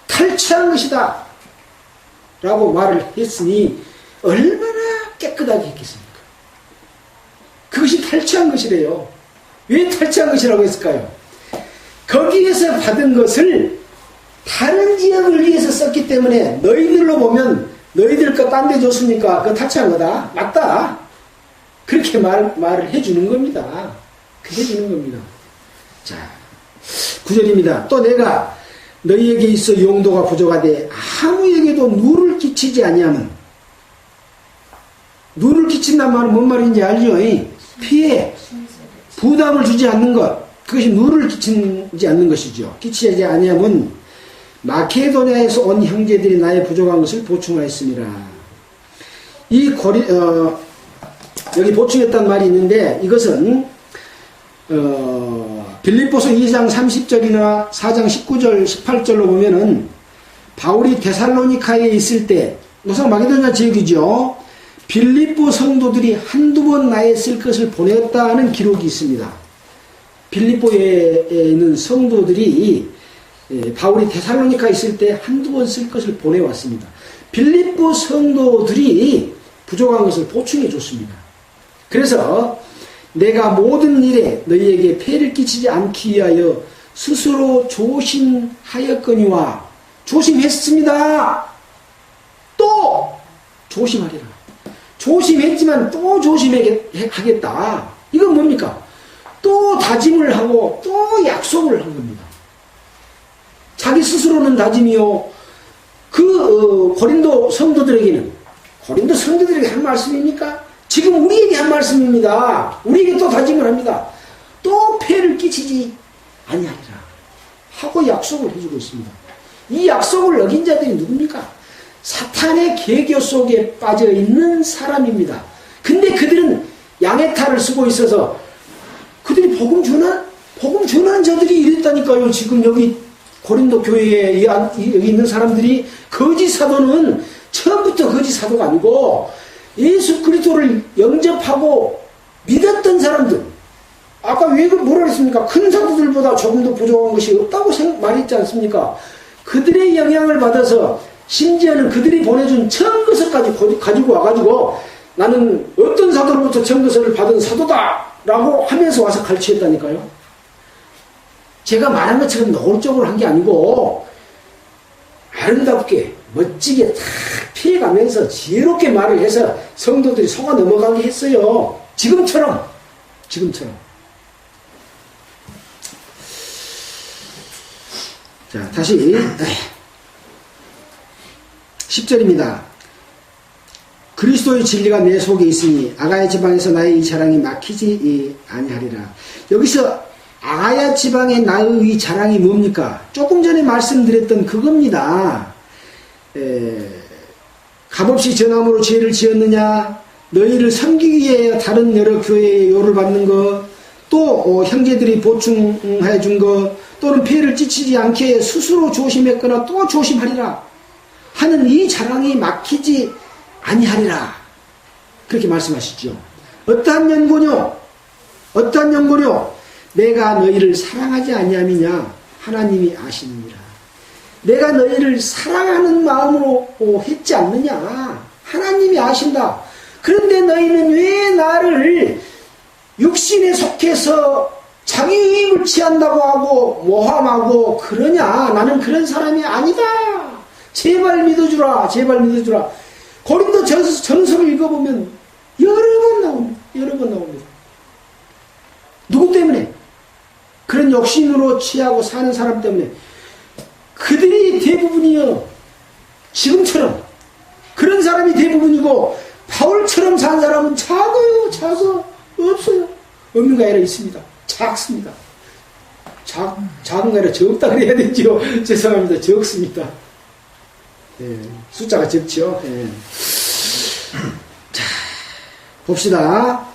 탈취한 것이다 라고 말을 했으니 얼마나 깨끗하게 했겠습니까? 그것이 탈취한 것이래요. 왜 탈취한 것이라고 했을까요? 거기에서 받은 것을 다른 지역을 위해서 썼기 때문에 너희들로 보면 너희들 거 딴 데 줬으니까 그거 탈취한 거다. 맞다. 그렇게 말을 해주는 겁니다. 그게 해주는 겁니다. 자, 9절입니다. 또 내가 너희에게 있어 용도가 부족하되 아무에게도 누를 끼치지 아니하면, 누를 끼친다는 말은 뭔 말인지 알죠? 피해, 부담을 주지 않는 것, 그것이 누를 끼치지 않는 것이죠. 끼치지 아니하면 마케도니아에서 온 형제들이 나의 부족한 것을 보충하였습니다. 여기 보충했단 말이 있는데 이것은 빌립보서 2장 30절이나 4장 19절 18절로 보면은 바울이 데살로니카에 있을 때, 우선 마게도냐 지역이죠. 빌립보 성도들이 한두 번 나에 쓸 것을 보냈다는 기록이 있습니다. 빌립보에 있는 성도들이 바울이 데살로니카에 있을 때 한두 번 쓸 것을 보내왔습니다. 빌립보 성도들이 부족한 것을 보충해 줬습니다. 그래서 내가 모든 일에 너희에게 폐를 끼치지 않기 위하여 스스로 조심하였거니와, 조심했습니다. 또 조심하리라. 조심했지만 또 조심하겠다. 이건 뭡니까? 또 다짐을 하고 또 약속을 한 겁니다. 자기 스스로는 다짐이요. 고린도 성도들에게는, 고린도 성도들에게 한 말씀입니까? 지금 우리에게 한 말씀입니다. 우리에게 또 다짐을 합니다. 또 폐를 끼치지 아니하리라 하고 약속을 해주고 있습니다. 이 약속을 어긴 자들이 누굽니까? 사탄의 계교 속에 빠져 있는 사람입니다. 근데 그들은 양의 탈을 쓰고 있어서 그들이 복음 전하는 자들이 이랬다니까요. 지금 여기 고린도 교회에 여기 있는 사람들이, 거짓 사도는 처음부터 거짓 사도가 아니고 예수 그리스도를 영접하고 믿었던 사람들, 아까 왜 뭐라 그랬습니까? 큰 사도들보다 조금 더 부족한 것이 없다고 말했지 않습니까? 그들의 영향을 받아서 심지어는 그들이 보내준 청거서까지 가지고 와가지고 나는 어떤 사도로부터 청거서를 받은 사도다 라고 하면서 와서 가르치셨다니까요. 제가 말한 것처럼 노골적으로 한 게 아니고 아름답게 멋지게 탁 피해가면서 지혜롭게 말을 해서 성도들이 속아 넘어가게 했어요. 지금처럼. 자, 다시 10절입니다. 그리스도의 진리가 내 속에 있으니 아가야 지방에서 나의 이 자랑이 막히지 아니하리라. 여기서 아가야 지방의 나의 이 자랑이 뭡니까? 조금 전에 말씀드렸던 그겁니다. 값없이 전함으로 죄를 지었느냐? 너희를 섬기기 위해 다른 여러 교회에 요를 받는 것, 또 형제들이 보충해 준 것, 또는 피해를 끼치지 않게 스스로 조심했거나 또 조심하리라 하는 이 자랑이 막히지 아니하리라. 그렇게 말씀하시죠. 어떠한 연고뇨? 어떠한 연고뇨? 내가 너희를 사랑하지 아니함이냐? 하나님이 아시느니라. 내가 너희를 사랑하는 마음으로 했지 않느냐? 하나님이 아신다. 그런데 너희는 왜 나를 육신에 속해서 자기 유익을 취한다고 하고 모함하고 그러냐? 나는 그런 사람이 아니다. 제발 믿어주라. 제발 믿어주라. 고린도 전서를 읽어보면 여러 번 나옵니다. 여러 번 나옵니다. 누구 때문에? 그런 욕심으로 취하고 사는 사람 때문에. 그들이 대부분이요. 지금처럼 그런 사람이 대부분이고, 바울처럼 산 사람은 작아요. 작아. 없어요. 없는 게 아니라 있습니다. 작습니다. 작은 게 아니라 적다 그래야 되지요. 죄송합니다. 적습니다. 예, 숫자가 적죠. 예. 자, 봅시다.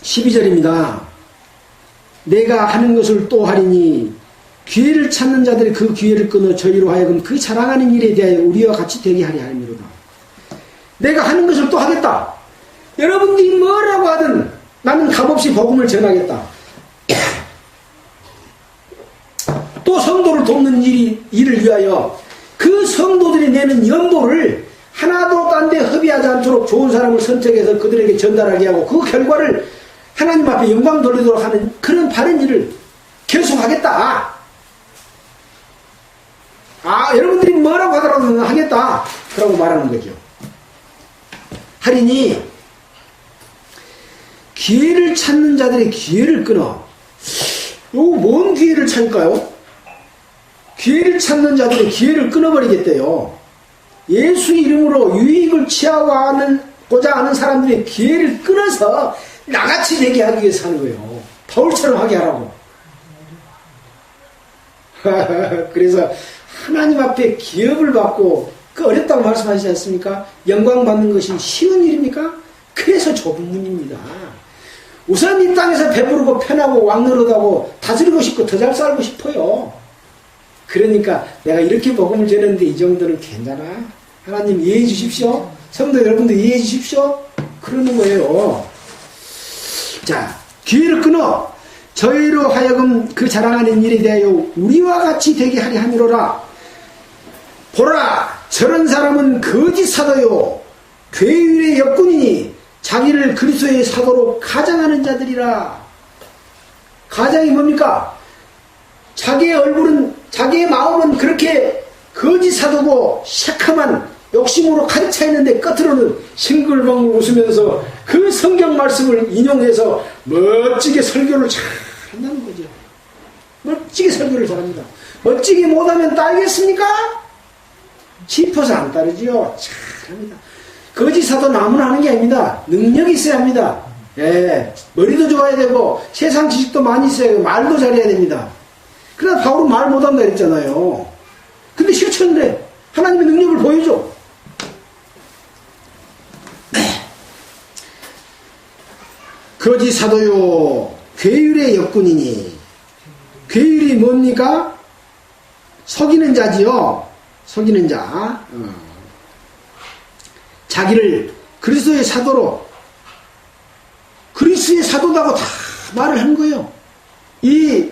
12절입니다. 내가 하는 것을 또 하리니 기회를 찾는 자들이 그 기회를 끊어 저희로 하여금 그 자랑하는 일에 대하여 우리와 같이 되게 하리 함이로다. 내가 하는 것을 또 하겠다. 여러분들이 뭐라고 하든 나는 값없이 복음을 전하겠다. 또 성도를 돕는 일을 위하여 그 성도들이 내는 연보를 하나도 딴 데 허비하지 않도록 좋은 사람을 선택해서 그들에게 전달하게 하고, 그 결과를 하나님 앞에 영광 돌리도록 하는 그런 바른 일을 계속하겠다. 여러분들이 뭐라고 하더라도 하겠다. 그러고 말하는 거죠. 하리니 기회를 찾는 자들의 기회를 끊어. 요거 뭔 기회를 찾을까요? 기회를 찾는 자들의 기회를 끊어버리겠대요. 예수 이름으로 유익을 취하고자 하는 사람들의 기회를 끊어서 나같이 되게 하기 위해서 하는 거예요. 바울처럼 하게 하라고. 그래서 하나님 앞에 기업을 받고 어렵다고 말씀하시지 않습니까? 영광 받는 것이 쉬운 일입니까? 그래서 좁은 문입니다. 우선 이 땅에서 배부르고 편하고 왕노릇하고 다스리고 싶고 더 잘 살고 싶어요. 그러니까 내가 이렇게 복음을 전했는데 이 정도는 괜찮아? 하나님 이해해 주십시오. 성도 여러분도 이해해 주십시오. 그러는 거예요. 자, 기회를 끊어 저희로 하여금 그 자랑하는 일에 대하여 우리와 같이 되게 하리 함이로라. 보라, 저런 사람은 거짓 사도요 괴율의 역군이니 자기를 그리스도의 사도로 가장하는 자들이라. 가장이 뭡니까? 자기의 얼굴은, 자기의 마음은 그렇게 거짓 사도고 새카만 욕심으로 가득 차 있는데 끝으로는 싱글벙글 웃으면서 그 성경 말씀을 인용해서 멋지게 설교를 잘 한다는 거죠. 멋지게 설교를 잘합니다. 멋지게 못하면 따르겠습니까? 짚어서 안 따르지요. 잘합니다. 거짓 사도 나무나 하는 게 아닙니다. 능력이 있어야 합니다. 예, 머리도 좋아야 되고 세상 지식도 많이 있어야 되고 말도 잘해야 됩니다. 그러나 바울은 말 못한다 했잖아요. 근데 실천을 하나님의 능력을 보여줘. 거짓 사도요 괴율의 역군이니. 괴율이 뭡니까? 속이는 자지요. 속이는 자. 자기를 그리스도의 사도로, 그리스도의 사도다고 다 말을 한 거예요. 이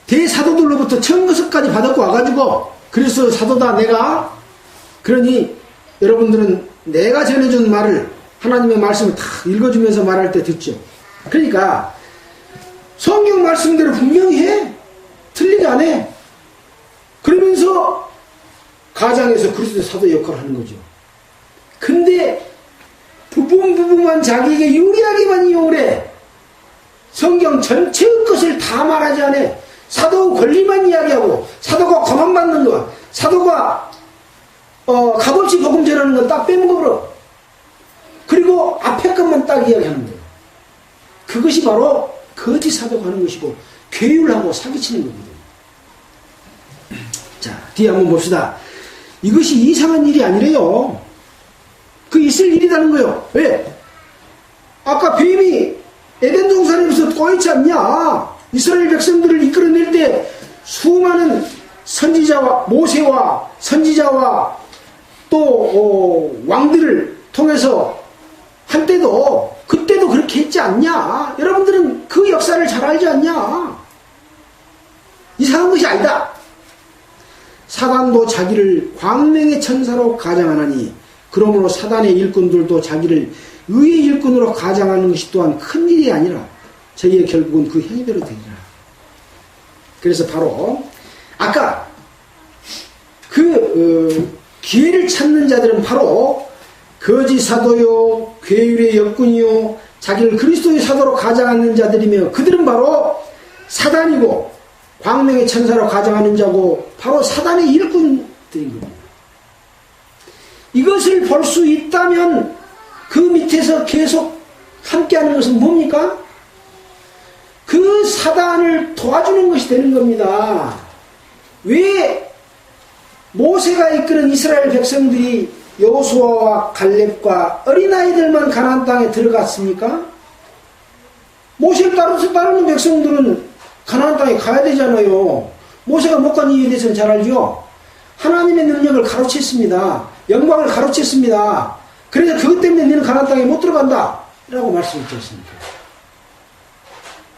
대사도들로부터 청구서까지 받았고 와가지고 그리스도 사도다 내가. 그러니 여러분들은 내가 전해준 말을, 하나님의 말씀을 다 읽어주면서 말할 때 듣죠. 그러니까 성경 말씀대로 분명히 해. 틀리지 않아. 그러면서 가장에서 그리스도의 사도 역할을 하는 거죠. 근데 부분만 자기에게 유리하게만 이용을 해. 성경 전체의 것을 다 말하지 않아. 사도 권리만 이야기하고, 사도가 고난받는 것, 사도가 값없이 복음 전하는 건 딱 빼먹어버려. 그리고 앞에 것만 딱 이야기하는 거예요. 그것이 바로 거짓 사도가 하는 것이고 괴율하고 사기치는 겁니다. 자, 뒤에 한번 봅시다. 이것이 이상한 일이 아니래요. 그 있을 일이라는 거예요. 왜? 아까 뱀이 에덴 동산에서 꼬였지 않냐? 이스라엘 백성들을 이끌어낼 때 수많은 선지자와 모세와 선지자와 또 왕들을 통해서 한때도 그때도 그렇게 했지 않냐? 여러분들은 그 역사를 잘 알지 않냐? 이상한 것이 아니다. 사단도 자기를 광명의 천사로 가장하나니 그러므로 사단의 일꾼들도 자기를 의의 일꾼으로 가장하는 것이 또한 큰일이 아니라 저희의 결국은 그 행위대로 되리라. 그래서 바로 아까 기회를 찾는 자들은 바로 거짓 사도요, 괴율의 역군이요, 자기를 그리스도의 사도로 가장하는 자들이며 그들은 바로 사단이고 광명의 천사로 가장하는 자고 바로 사단의 일꾼들인 겁니다. 이것을 볼 수 있다면 그 밑에서 계속 함께하는 것은 뭡니까? 그 사단을 도와주는 것이 되는 겁니다. 왜 모세가 이끄는 이스라엘 백성들이 여호수아와 갈렙과 어린아이들만 가나안 땅에 들어갔습니까? 모세를 따르는 백성들은 가나안 땅에 가야 되잖아요. 모세가 못 간 이유에 대해서는 잘 알죠? 하나님의 능력을 가로챘습니다. 영광을 가로챘습니다. 그래서 그것 때문에 너는 가나안 땅에 못 들어간다 라고 말씀했지 않습니까?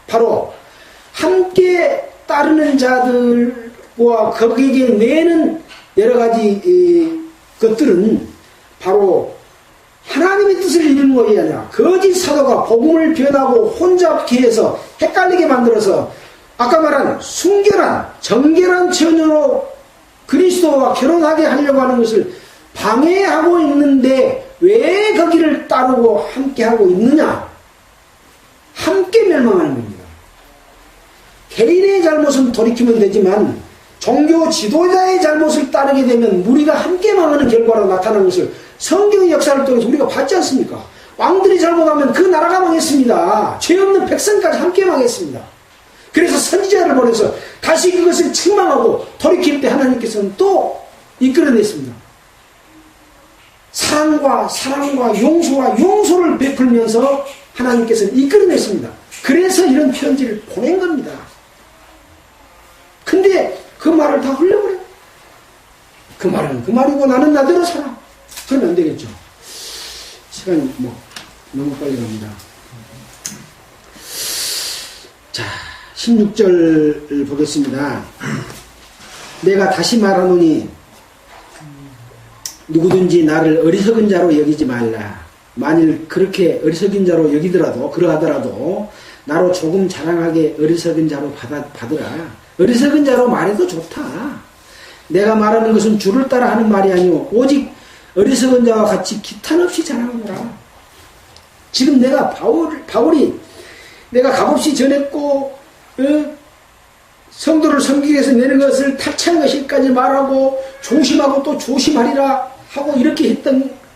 바로 함께 따르는 자들과 거기에 내는 여러 가지 것들은 바로 하나님의 뜻을 이루는 것이 아니라 거짓 사도가 복음을 변하고 혼잡케 해서 헷갈리게 만들어서 아까 말한 순결한 정결한 처녀로 그리스도와 결혼하게 하려고 하는 것을 방해하고 있는데 왜 거기를 따르고 함께하고 있느냐? 함께 멸망하는 겁니다. 개인의 잘못은 돌이키면 되지만 종교 지도자의 잘못을 따르게 되면 무리가 함께 망하는 결과로 나타나는 것을 성경의 역사를 통해서 우리가 봤지 않습니까? 왕들이 잘못하면 그 나라가 망했습니다. 죄 없는 백성까지 함께 망했습니다. 그래서 선지자를 보내서 다시 그것을 책망하고 돌이킬 때 하나님께서는 또 이끌어냈습니다. 사랑과 용서와 용서를 베풀면서 하나님께서는 이끌어냈습니다. 그래서 이런 편지를 보낸 겁니다. 근데 그 말을 다 흘려버려. 그 말은 그 말이고 나는 나대로 살아. 그러면 안 되겠죠. 시간이 너무 빨리 갑니다. 자, 16절 보겠습니다. 내가 다시 말하노니 누구든지 나를 어리석은 자로 여기지 말라. 만일 그렇게 어리석은 자로 여기더라도 그러하더라도 나로 조금 자랑하게 어리석은 자로 받으라. 어리석은 자로 말해도 좋다. 내가 말하는 것은 주를 따라 하는 말이 아니오 오직 어리석은 자와 같이 기탄 없이 자랑하노라. 지금 내가 바울이 내가 값없이 전했고 성도를 섬기기 위해서 내는 것을 탁치한 것일까지 말하고 조심하고 또 조심하리라 하고 이렇게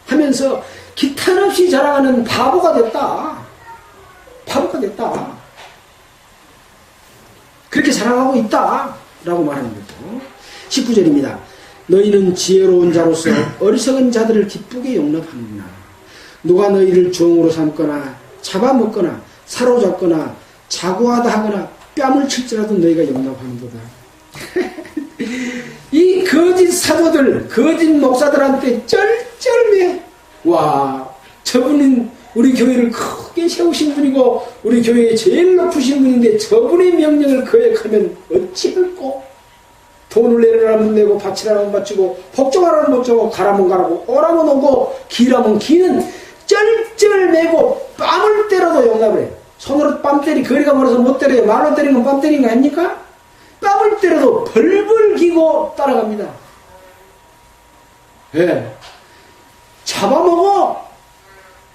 하면서 기탄 없이 자랑하는 바보가 됐다. 그렇게 자랑하고 있다 라고 말하는 거죠. 19절입니다. 너희는 지혜로운 자로서 어리석은 자들을 기쁘게 용납하는구나. 누가 너희를 종으로 삼거나 잡아먹거나 사로잡거나 자고하다 하거나 뺨을 칠지라도 너희가 용납하는도다. 이 거짓 사도들, 거짓 목사들한테 쩔쩔매. 와, 저분은 우리 교회를 크게 세우신 분이고 우리 교회에 제일 높으신 분인데 저분의 명령을 거역하면 어찌할꼬? 돈을 내라면 내고 바치라면 바치고 복종하라면 복종하고 가라면 가라고 오라면 오고 기라면 기는 쩔쩔매고 뺨을 때려도 용납을 해. 손으로 뺨 때리 거리가 멀어서 못 때려요. 말로 때리는 건 뺨 때리는 거 아닙니까? 뺨을 때려도 벌벌 기고 따라갑니다. 예. 잡아먹어.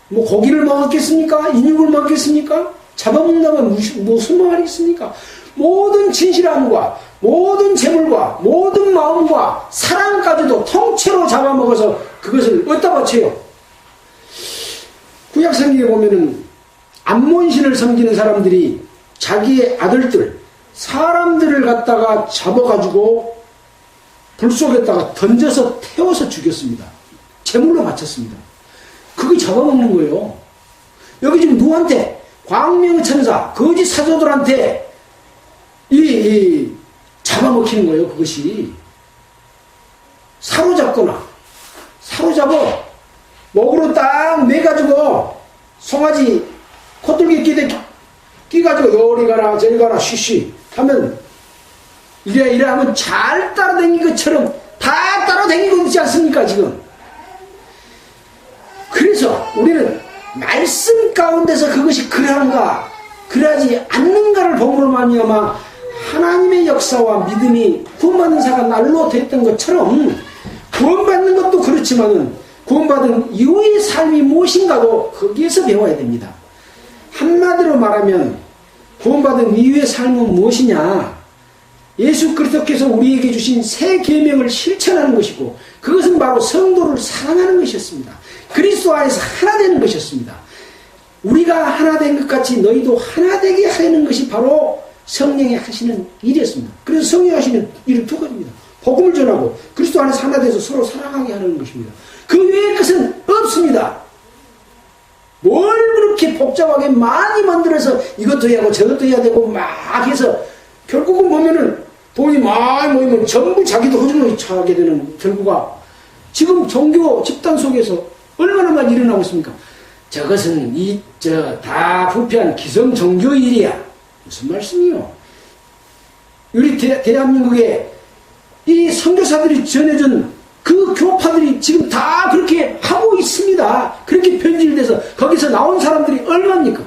뭐 고기를 먹었겠습니까? 인육을 먹겠습니까? 잡아먹는다면 무슨 말이 있습니까? 모든 진실함과 모든 재물과 모든 마음과 사랑까지도 통째로 잡아먹어서 그것을 어디다 바쳐요? 구약성경에 보면은 암몬신을 섬기는 사람들이 자기의 아들들, 사람들을 갖다가 잡아가지고 불 속에다가 던져서 태워서 죽였습니다. 제물로 바쳤습니다. 그거 잡아먹는 거예요. 여기 지금 누구한테? 광명천사, 거짓 사도들한테 잡아먹히는 거예요. 그것이. 사로잡거나, 사로잡어, 목으로 딱 매가지고, 송아지, 콧돌기 끼가지고, 요리 가라, 저리 가라, 쉬쉬 하면, 이래 하면 잘 따라다닌 것처럼 다 따라다니고 있지 않습니까, 지금? 그래서 우리는 말씀 가운데서 그것이 그러한가, 그러하지 않는가를 보므로 말미암아 하나님의 역사와 믿음이 구원받는 자가 날로 됐던 것처럼 구원받는 것도 그렇지만은 구원받은 이후의 삶이 무엇인가도 거기에서 배워야 됩니다. 한마디로 말하면 구원받은 이후의 삶은 무엇이냐? 예수 그리스도께서 우리에게 주신 새 계명을 실천하는 것이고 그것은 바로 성도를 사랑하는 것이었습니다. 그리스도 안에서 하나 되는 것이었습니다. 우리가 하나 된 것 같이 너희도 하나 되게 하려는 것이 바로 성령이 하시는 일이었습니다. 그래서 성령이 하시는 일은 두 가지입니다. 복음을 전하고 그리스도 안에서 하나 돼서 서로 사랑하게 하는 것입니다. 그 외의 것은 없습니다. 뭘 그렇게 복잡하게 많이 만들어서 이것도 해야 하고 저것도 해야 되고 막 해서 결국은 보면은 돈이 많이 모이면 전부 자기도 허중을 차게 되는 결과가 지금 종교 집단 속에서 얼마나 많이 일어나고 있습니까? 저것은 다 부패한 기성 종교 일이야. 무슨 말씀이요? 우리 대한민국에 이 선교사들이 전해준 그 교파들이 지금 다 그렇게 하고 있습니다. 그렇게 변질돼서 거기서 나온 사람들이 얼마입니까?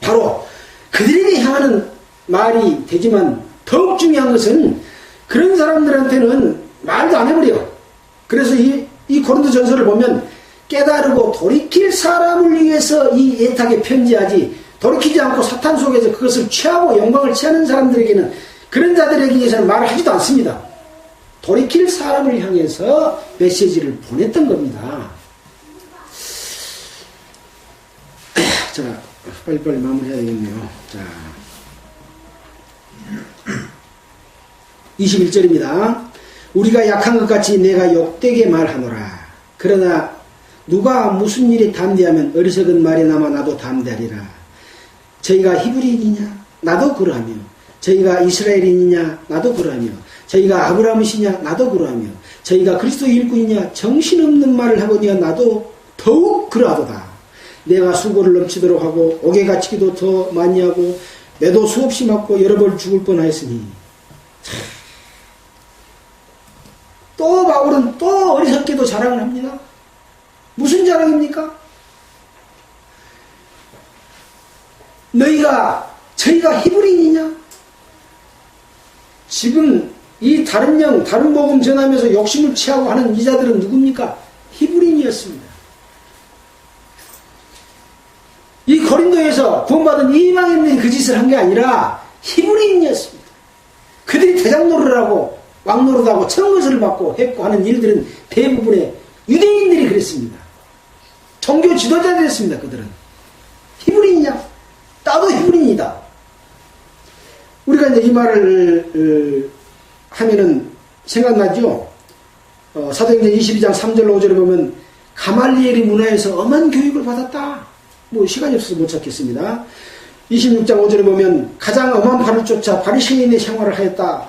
바로 그들에게 향하는 말이 되지만 더욱 중요한 것은 그런 사람들한테는 말도 안 해버려. 그래서 이 고린도 전서를 보면 깨달고 돌이킬 사람을 위해서 이 애타게 편지하지 돌이키지 않고 사탄 속에서 그것을 취하고 영광을 취하는 사람들에게는 그런 자들에게 위해서는 말을 하지도 않습니다. 돌이킬 사람을 향해서 메시지를 보냈던 겁니다. 자, 빨리빨리 마무리해야 되겠네요. 자, 21절입니다. 우리가 약한 것 같이 내가 욕되게 말하노라. 그러나 누가 무슨 일에 담대하면 어리석은 말에 남아 나도 담대하리라. 저희가 히브리인이냐? 나도 그러하며. 저희가 이스라엘인이냐? 나도 그러하며. 저희가 아브라함이시냐? 나도 그러하며. 저희가 그리스도 일꾼이냐? 정신없는 말을 하거니와 나도 더욱 그러하도다. 내가 수고를 넘치도록 하고 옥에 갇히기도 더 많이 하고 매도 수없이 맞고 여러 번 죽을 뻔하였으니. 또 바울은 또 어리석게도 자랑을 합니다. 무슨 자랑입니까? 저희가 히브리인이냐? 지금 이 다른 복음 전하면서 욕심을 취하고 하는 이 자들은 누굽니까? 히브리인이었습니다. 이 고린도에서 구원받은 이방인들이 그 짓을 한 게 아니라 히브리인이었습니다. 그들이 대장노릇을 하고 왕노릇하고 청것을 받고 했고 하는 일들은 대부분의 유대인들이 그랬습니다. 종교 지도자들이었습니다. 그들은. 히브리인이냐? 나도 히브리인이다. 우리가 이제 이 말을 하면은 생각나죠? 사도행전 22장 3절로 5절에 보면 가말리엘의 문화에서 엄한 교육을 받았다. 뭐 시간이 없어서 못 찾겠습니다. 26장 5절에 보면 가장 엄한 발을 쫓아 바리새인의 생활을 하였다.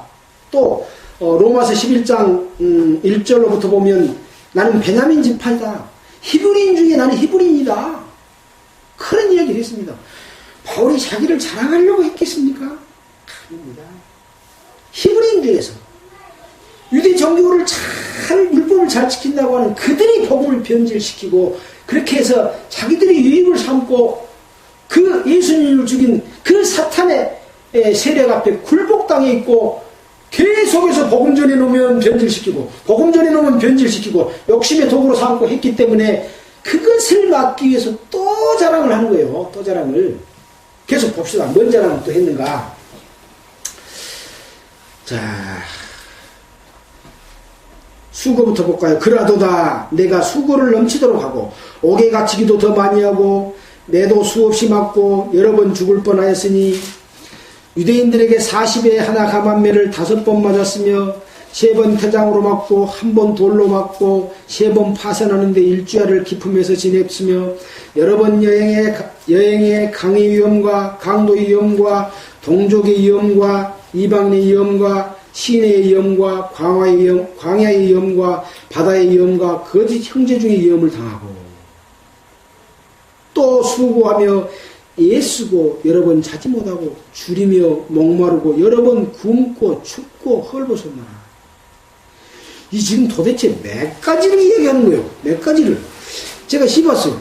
또 로마서 11장 1절로부터 보면 나는 베냐민 지파이다. 히브리인 중에 나는 히브리인이다. 그런 이야기를 했습니다. 바울이 자기를 자랑하려고 했겠습니까? 아닙니다. 히브리인 중에서 유대 종교를 율법을 잘 지킨다고 하는 그들이 복음을 변질시키고 그렇게 해서 자기들이 유익을 삼고 그 예수님을 죽인 그 사탄의 세력 앞에 굴복당해 있고 계속해서 복음 전해 놓으면 변질시키고 복음 전해 놓으면 변질시키고 욕심의 도구로 삼고 했기 때문에 그것을 막기 위해서 또 자랑을 하는 거예요. 또 자랑을. 계속 봅시다. 뭔 자랑을 또 했는가. 자, 수고부터 볼까요? 그라도다 내가 수고를 넘치도록 하고 옥에 갇히기도 더 많이 하고 매도 수없이 맞고 여러 번 죽을 뻔하였으니 유대인들에게 40에 하나 감한매를 5번 맞았으며 3번 태장으로 맞고 1번 돌로 맞고 3번 파선하는데 일주일을 기품에서 지냈으며 여러 번 여행의 강의 위험과 강도의 위험과 동족의 위험과 이방인의 위험과 시내의 위험과 광야의 위험과 바다의 위험과 거짓 형제 중의 위험을 당하고 또 수고하며 애쓰고 여러 번 자지 못하고 줄이며 목마르고 여러 번 굶고 춥고 헐벗었나라. 이 지금 도대체 몇 가지를 얘기하는 거예요. 몇 가지를. 제가 씹었어요.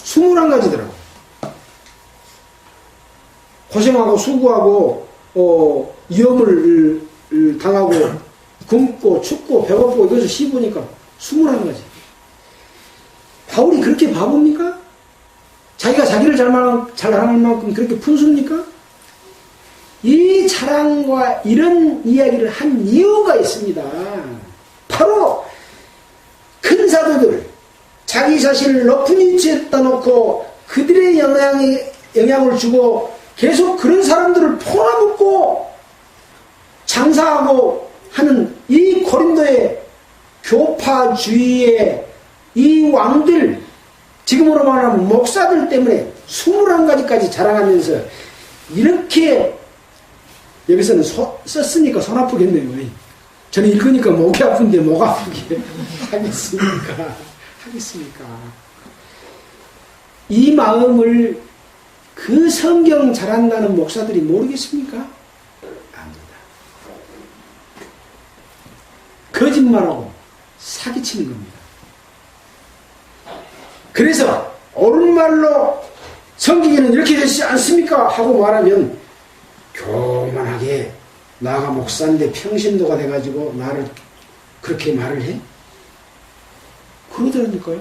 21가지더라고. 고생하고 수고하고 위험을 당하고 굶고 춥고 배고프고 이것을 씹으니까 21가지. 바울이 그렇게 바보입니까? 자기가 자기를 잘하는 만큼 그렇게 푼수입니까? 이 자랑과 이런 이야기를 한 이유가 있습니다. 바로 큰 사도들, 자기 자신을 높은 위치에다 놓고 그들의 영향을 주고 계속 그런 사람들을 포함먹고 장사하고 하는 이 고린도의 교파주의의 이 왕들, 지금으로 말하면 목사들 때문에 21가지까지 자랑하면서 이렇게 여기서는 썼으니까 손 아프겠네요. 저는 읽으니까 목이 아픈데 목 아프게 하겠습니까? 이 마음을 그 성경 잘한다는 목사들이 모르겠습니까? 압니다. 거짓말하고 사기치는 겁니다. 그래서 옳은 말로 성경에는 이렇게 되지 않습니까? 하고 말하면 교만하게 나가 목사인데 평신도가 돼가지고 나를 그렇게 말을 해? 그러더라니까요.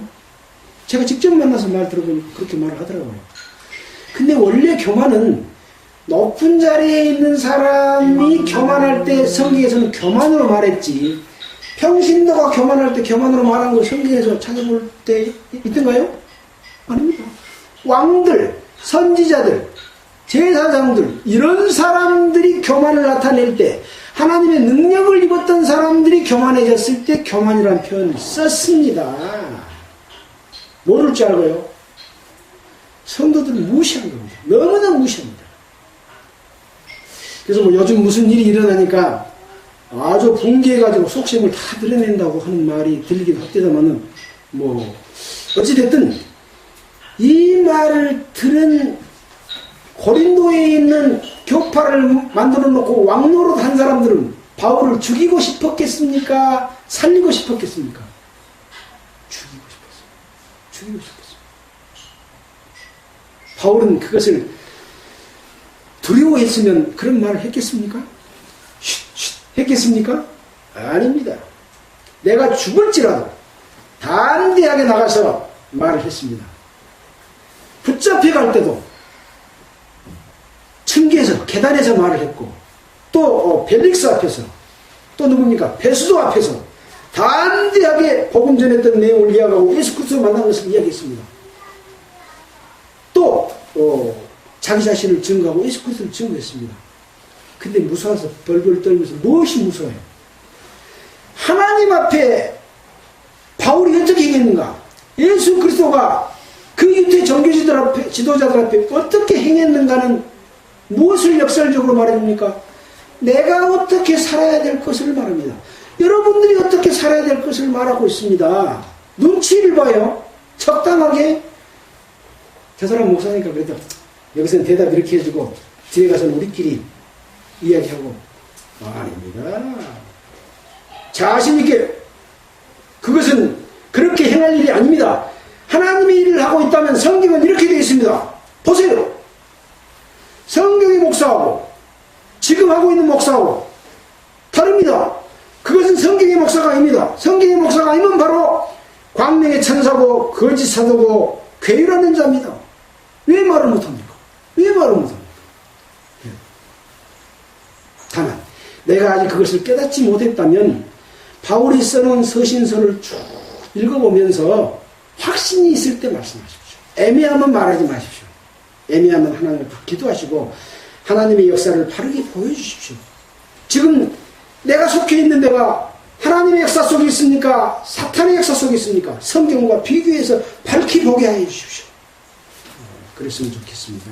제가 직접 만나서 말 들어보면 그렇게 말을 하더라고요. 근데 원래 교만은 높은 자리에 있는 사람이 교만할 때 성경에서는 교만으로 말했지, 평신도가 교만할 때 교만으로 말한 거 성경에서 찾아볼 때 있던가요? 아닙니다. 왕들, 선지자들, 제사장들, 이런 사람들이 교만을 나타낼 때, 하나님의 능력을 입었던 사람들이 교만해졌을 때 교만이라는 표현을 썼습니다. 모를 줄 알고요? 성도들은 무시한 겁니다. 너무나 무시합니다. 그래서 뭐 요즘 무슨 일이 일어나니까 아주 붕괴해가지고 속셈을 다 드러낸다고 하는 말이 들리긴 합니다만은, 뭐 어찌됐든 이 말을 들은 고린도에 있는 교파를 만들어 놓고 왕노릇 한 사람들은 바울을 죽이고 싶었겠습니까? 살리고 싶었겠습니까? 죽이고 싶었어요. 바울은 그것을 두려워했으면 그런 말을 했겠습니까? 했겠습니까? 아닙니다. 내가 죽을지라도 담대하게 나가서 말을 했습니다. 붙잡혀갈 때도 층계에서 계단에서 말을 했고, 또 벨릭스 앞에서, 또 누굽니까? 베스도 앞에서 담대하게 복음 전했던 내용을 이야기하고 예수 그리스도 만난 것을 이야기했습니다. 또 자기 자신을 증거하고 예수 그리스도를 증거했습니다. 근데 무서워서 벌벌 떨면서 무엇이 무서워요? 하나님 앞에 바울이 어떻게 행했는가? 예수 그리스도가 그 유대 종교지도자들 앞에 어떻게 행했는가는 무엇을 역설적으로 말해줍니까? 내가 어떻게 살아야 될 것을 말합니다. 여러분들이 어떻게 살아야 될 것을 말하고 있습니다. 눈치를 봐요. 적당하게. 저 사람 목사니까 그래도 여기서는 대답 이렇게 해주고 뒤에 가서는 우리끼리 이야기하고. 아닙니다. 자신있게 그것은 그렇게 행할 일이 아닙니다. 하나님의 일을 하고 있다면 성경은 이렇게 되어 있습니다. 보세요. 성경의 목사하고 지금 하고 있는 목사하고 다릅니다. 그것은 성경의 목사가 아닙니다. 성경의 목사가 아니면 바로 광명의 천사고 거짓 사도고 괴유라는 자입니다. 왜 말을 못합니까? 왜 말을 못합니까? 다만 내가 아직 그것을 깨닫지 못했다면 바울이 써놓은 서신서를 쭉 읽어보면서 확신이 있을 때 말씀하십시오. 애매하면 말하지 마십시오. 애매하면 하나님 앞에 기도하시고 하나님의 역사를 바르게 보여주십시오. 지금 내가 속해 있는 데가 하나님의 역사 속에 있습니까? 사탄의 역사 속에 있습니까? 성경과 비교해서 밝히 보게 하여 주십시오. 그랬으면 좋겠습니다.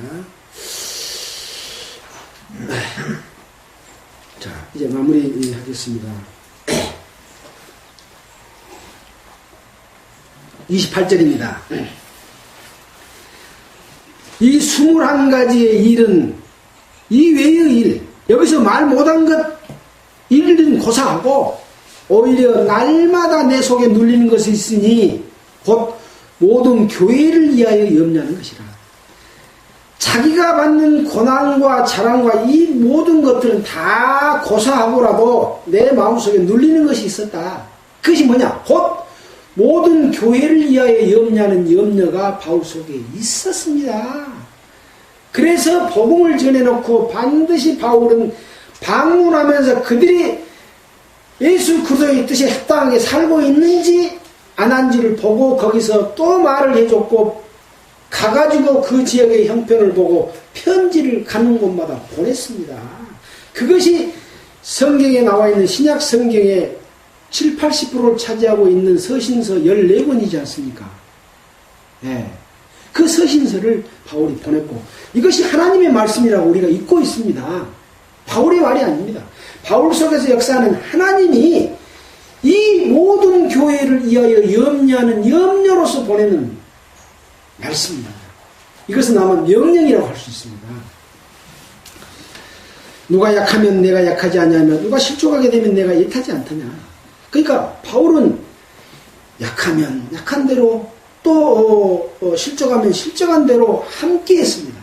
자, 이제 마무리 하겠습니다. 28절입니다. 이 21가지의 일은 이 외의 일, 여기서 말 못한 것 일은 고사하고 오히려 날마다 내 속에 눌리는 것이 있으니 곧 모든 교회를 위하여 염려하는 것이라. 자기가 받는 고난과 자랑과 이 모든 것들은 다 고사하고라도 내 마음속에 눌리는 것이 있었다. 그것이 뭐냐? 곧 모든 교회를 위하여 염려하는 염려가 바울 속에 있었습니다. 그래서 복음을 전해놓고 반드시 바울은 방문하면서 그들이 예수 그리스도의 뜻에 합당하게 살고 있는지 안 한지를 보고 거기서 또 말을 해줬고 가가지고 그 지역의 형편을 보고 편지를 가는 곳마다 보냈습니다. 그것이 성경에 나와 있는 신약 성경의 7, 80%를 차지하고 있는 서신서 14권이지 않습니까? 네. 그 서신서를 바울이 보냈고 이것이 하나님의 말씀이라고 우리가 읽고 있습니다. 바울의 말이 아닙니다. 바울 속에서 역사하는 하나님이 이 모든 교회를 위하여 염려하는 염려로서 보내는 말씀입니다. 이것은 아마 명령이라고 할 수 있습니다. 누가 약하면 내가 약하지 않냐며 누가 실족하게 되면 내가 애타지 않더냐. 그러니까 바울은 약하면 약한 대로 또 실족하면 실족한 대로 함께 했습니다.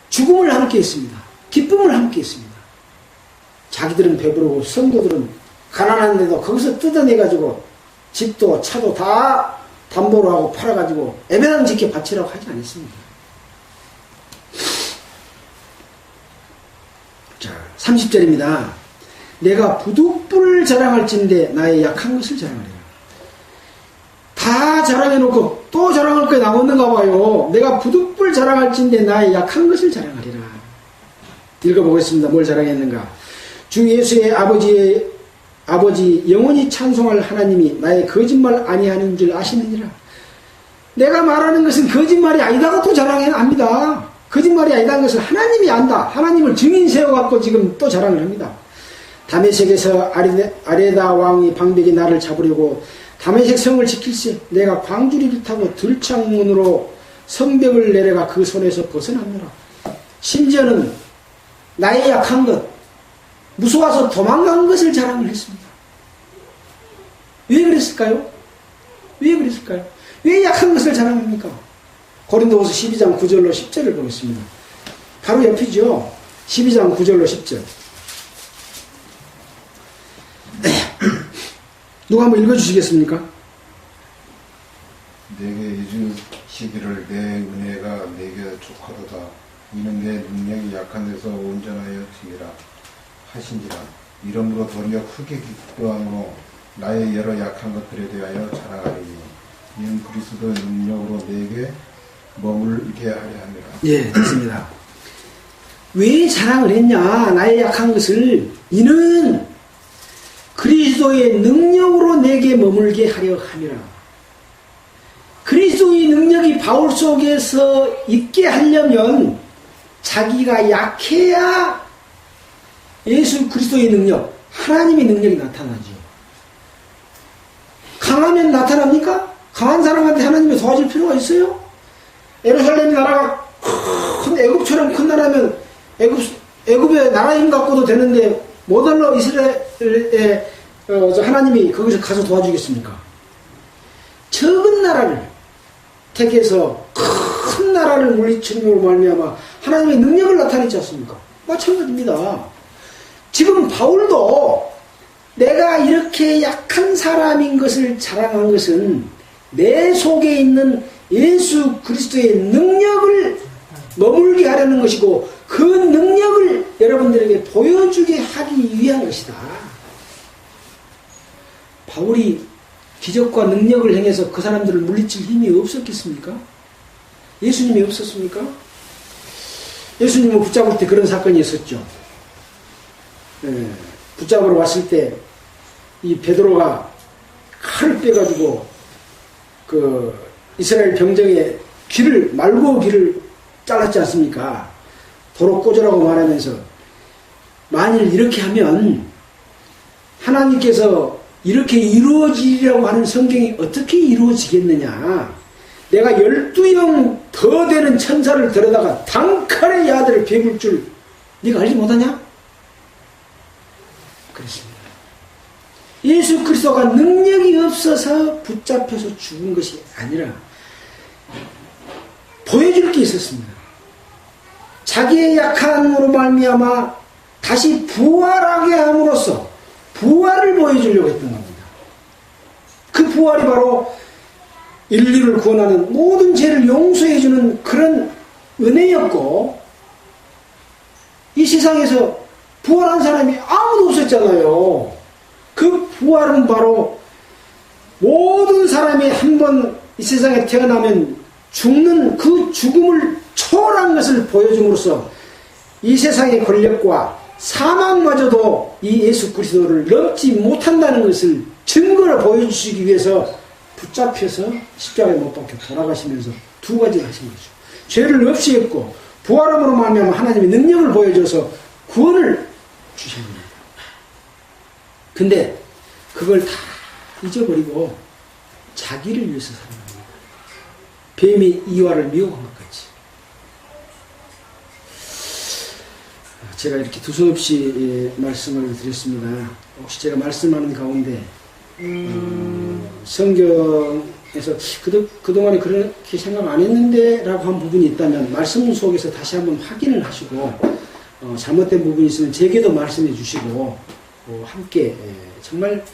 죽음을 함께 했습니다. 기쁨을 함께 했습니다. 자기들은 배부르고 성도들은 가난한데도 거기서 뜯어내가지고 집도 차도 다 담보로 하고 팔아가지고 애매한 짓게 바치라고 하지 않았습니다. 자, 30절입니다. 내가 부득불을 자랑할진대 나의 약한 것을 자랑하리라. 다 자랑해놓고 또 자랑할 게 남았는가 봐요. 내가 부득불 자랑할진대 나의 약한 것을 자랑하리라. 읽어보겠습니다. 뭘 자랑했는가. 주 예수의 아버지 영원히 찬송할 하나님이 나의 거짓말 아니하는 줄 아시느니라. 내가 말하는 것은 거짓말이 아니다고 또 자랑합니다. 거짓말이 아니다는 것을 하나님이 안다. 하나님을 증인 세워갖고 지금 또 자랑을 합니다. 다메섹에서 아레다 왕의 방백이 나를 잡으려고 다메섹 성을 지킬세. 내가 광주리를 타고 들창문으로 성벽을 내려가 그 손에서 벗어나느라. 심지어는 나의 약한 것, 무서워서 도망간 것을 자랑을 했습니다. 왜 그랬을까요? 왜 그랬을까요? 왜 약한 것을 자랑합니까? 고린도후서 12장 9절로 10절을 보겠습니다. 바로 옆이죠. 12장 9절로 10절. 누가 한번 읽어주시겠습니까? 내게 이주시기를 내 은혜가 내게 족하도다. 이는 내 능력이 약한 데서 온전하여 지니라 하신지라. 이러므로 도리어 크게 기뻐함으로 나의 여러 약한 것들에 대하여 자랑하리니 이는 그리스도의 능력으로 내게 머물게 하려 함이라. 예, 됐습니다. 왜 자랑을 했냐? 나의 약한 것을. 이는 그리스도의 능력으로 내게 머물게 하려 함이라. 그리스도의 능력이 바울 속에서 있게 하려면 자기가 약해야 예수 그리스도의 능력, 하나님의 능력이 나타나죠. 강하면 나타납니까? 강한 사람한테 하나님이 도와줄 필요가 있어요? 예루살렘 나라가 큰 애굽처럼 큰 나라면 애굽의 나라 힘 갖고도 되는데 뭐달러 이스라엘에 하나님이 거기서 가서 도와주겠습니까? 적은 나라를 택해서 큰 나라를 물리치는 걸로 말미암아 하나님의 능력을 나타내지 않습니까? 마찬가지입니다. 지금 바울도 내가 이렇게 약한 사람인 것을 자랑한 것은 내 속에 있는 예수 그리스도의 능력을 머물게 하려는 것이고 그 능력을 여러분들에게 보여주게 하기 위한 것이다. 바울이 기적과 능력을 행해서 그 사람들을 물리칠 힘이 없었겠습니까? 예수님이 없었습니까? 예수님을 붙잡을 때 그런 사건이 있었죠. 붙잡으러 왔을 때 이 베드로가 칼을 빼가지고 그 이스라엘 병정의 말고 귀를 잘랐지 않습니까? 도로 꽂으라고 말하면서 만일 이렇게 하면 하나님께서 이렇게 이루어지리라고 하는 성경이 어떻게 이루어지겠느냐? 내가 12형 더 되는 천사를 데려다가 단칼에 이 아들을 베물 줄 네가 알지 못하냐? 그렇습니다. 예수 그리스도가 능력이 없어서 붙잡혀서 죽은 것이 아니라 보여줄 게 있었습니다. 자기의 약함으로 말미암아 다시 부활하게 함으로써 부활을 보여주려고 했던 겁니다. 그 부활이 바로 인류를 구원하는 모든 죄를 용서해주는 그런 은혜였고, 이 세상에서 부활한 사람이 아무도 없었잖아요. 그 부활은 바로 모든 사람이 한 번 이 세상에 태어나면 죽는 그 죽음을 초월한 것을 보여줌으로써 이 세상의 권력과 사망마저도 이 예수 그리스도를 넘지 못한다는 것을 증거로 보여주시기 위해서 붙잡혀서 십자가에 못 박혀 돌아가시면서 두 가지를 하신 거죠. 죄를 없이 했고 부활함으로 말미암아 하나님의 능력을 보여줘서 구원을 주신 겁니다. 근데 그걸 다 잊어버리고 자기를 위해서 살아갑니다. 뱀이 이와를 미혹한 것 같이. 제가 이렇게 두서없이 말씀을 드렸습니다. 혹시 제가 말씀하는 가운데 성경에서 그동안에 그렇게 생각 안 했는데 라고 한 부분이 있다면 말씀 속에서 다시 한번 확인을 하시고 잘못된 부분이 있으면 제게도 말씀해 주시고 함께 정말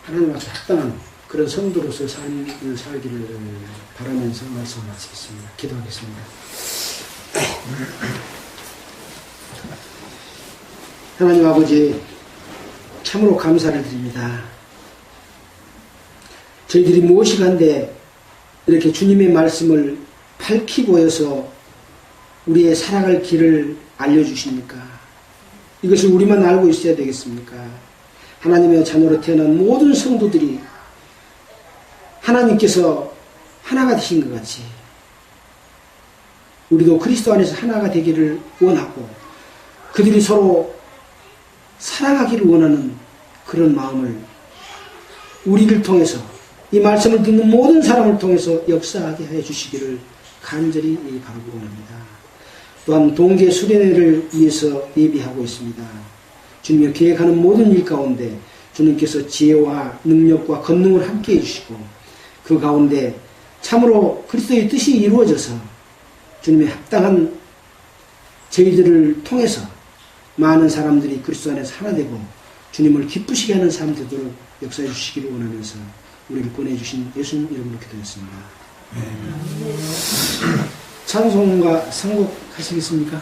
하나님 앞에 합당한 그런 성도로서 삶을 살기를 바라면서 말씀을 마치겠습니다. 기도하겠습니다. 하나님 아버지, 참으로 감사를 드립니다. 저희들이 무엇이간데 이렇게 주님의 말씀을 밝히 보여서 우리의 살아갈 길을 알려주십니까? 이것을 우리만 알고 있어야 되겠습니까? 하나님의 자녀로 태어난 모든 성도들이 하나님께서 하나가 되신 것 같이 우리도 그리스도 안에서 하나가 되기를 원하고 그들이 서로 사랑하기를 원하는 그런 마음을 우리를 통해서 이 말씀을 듣는 모든 사람을 통해서 역사하게 해 주시기를 간절히 바라고 원합니다. 또한 동계 수련회를 위해서 예비하고 있습니다. 주님이 계획하는 모든 일 가운데 주님께서 지혜와 능력과 권능을 함께 해주시고 그 가운데 참으로 그리스도의 뜻이 이루어져서 주님의 합당한 저희들을 통해서 많은 사람들이 그리스도 안에서 하나 되고 주님을 기쁘시게 하는 삶 되도록 역사해 주시기를 원하면서 우리를 보내주신 예수님 이름으로 기도했습니다. 찬송가 선곡하시겠습니까?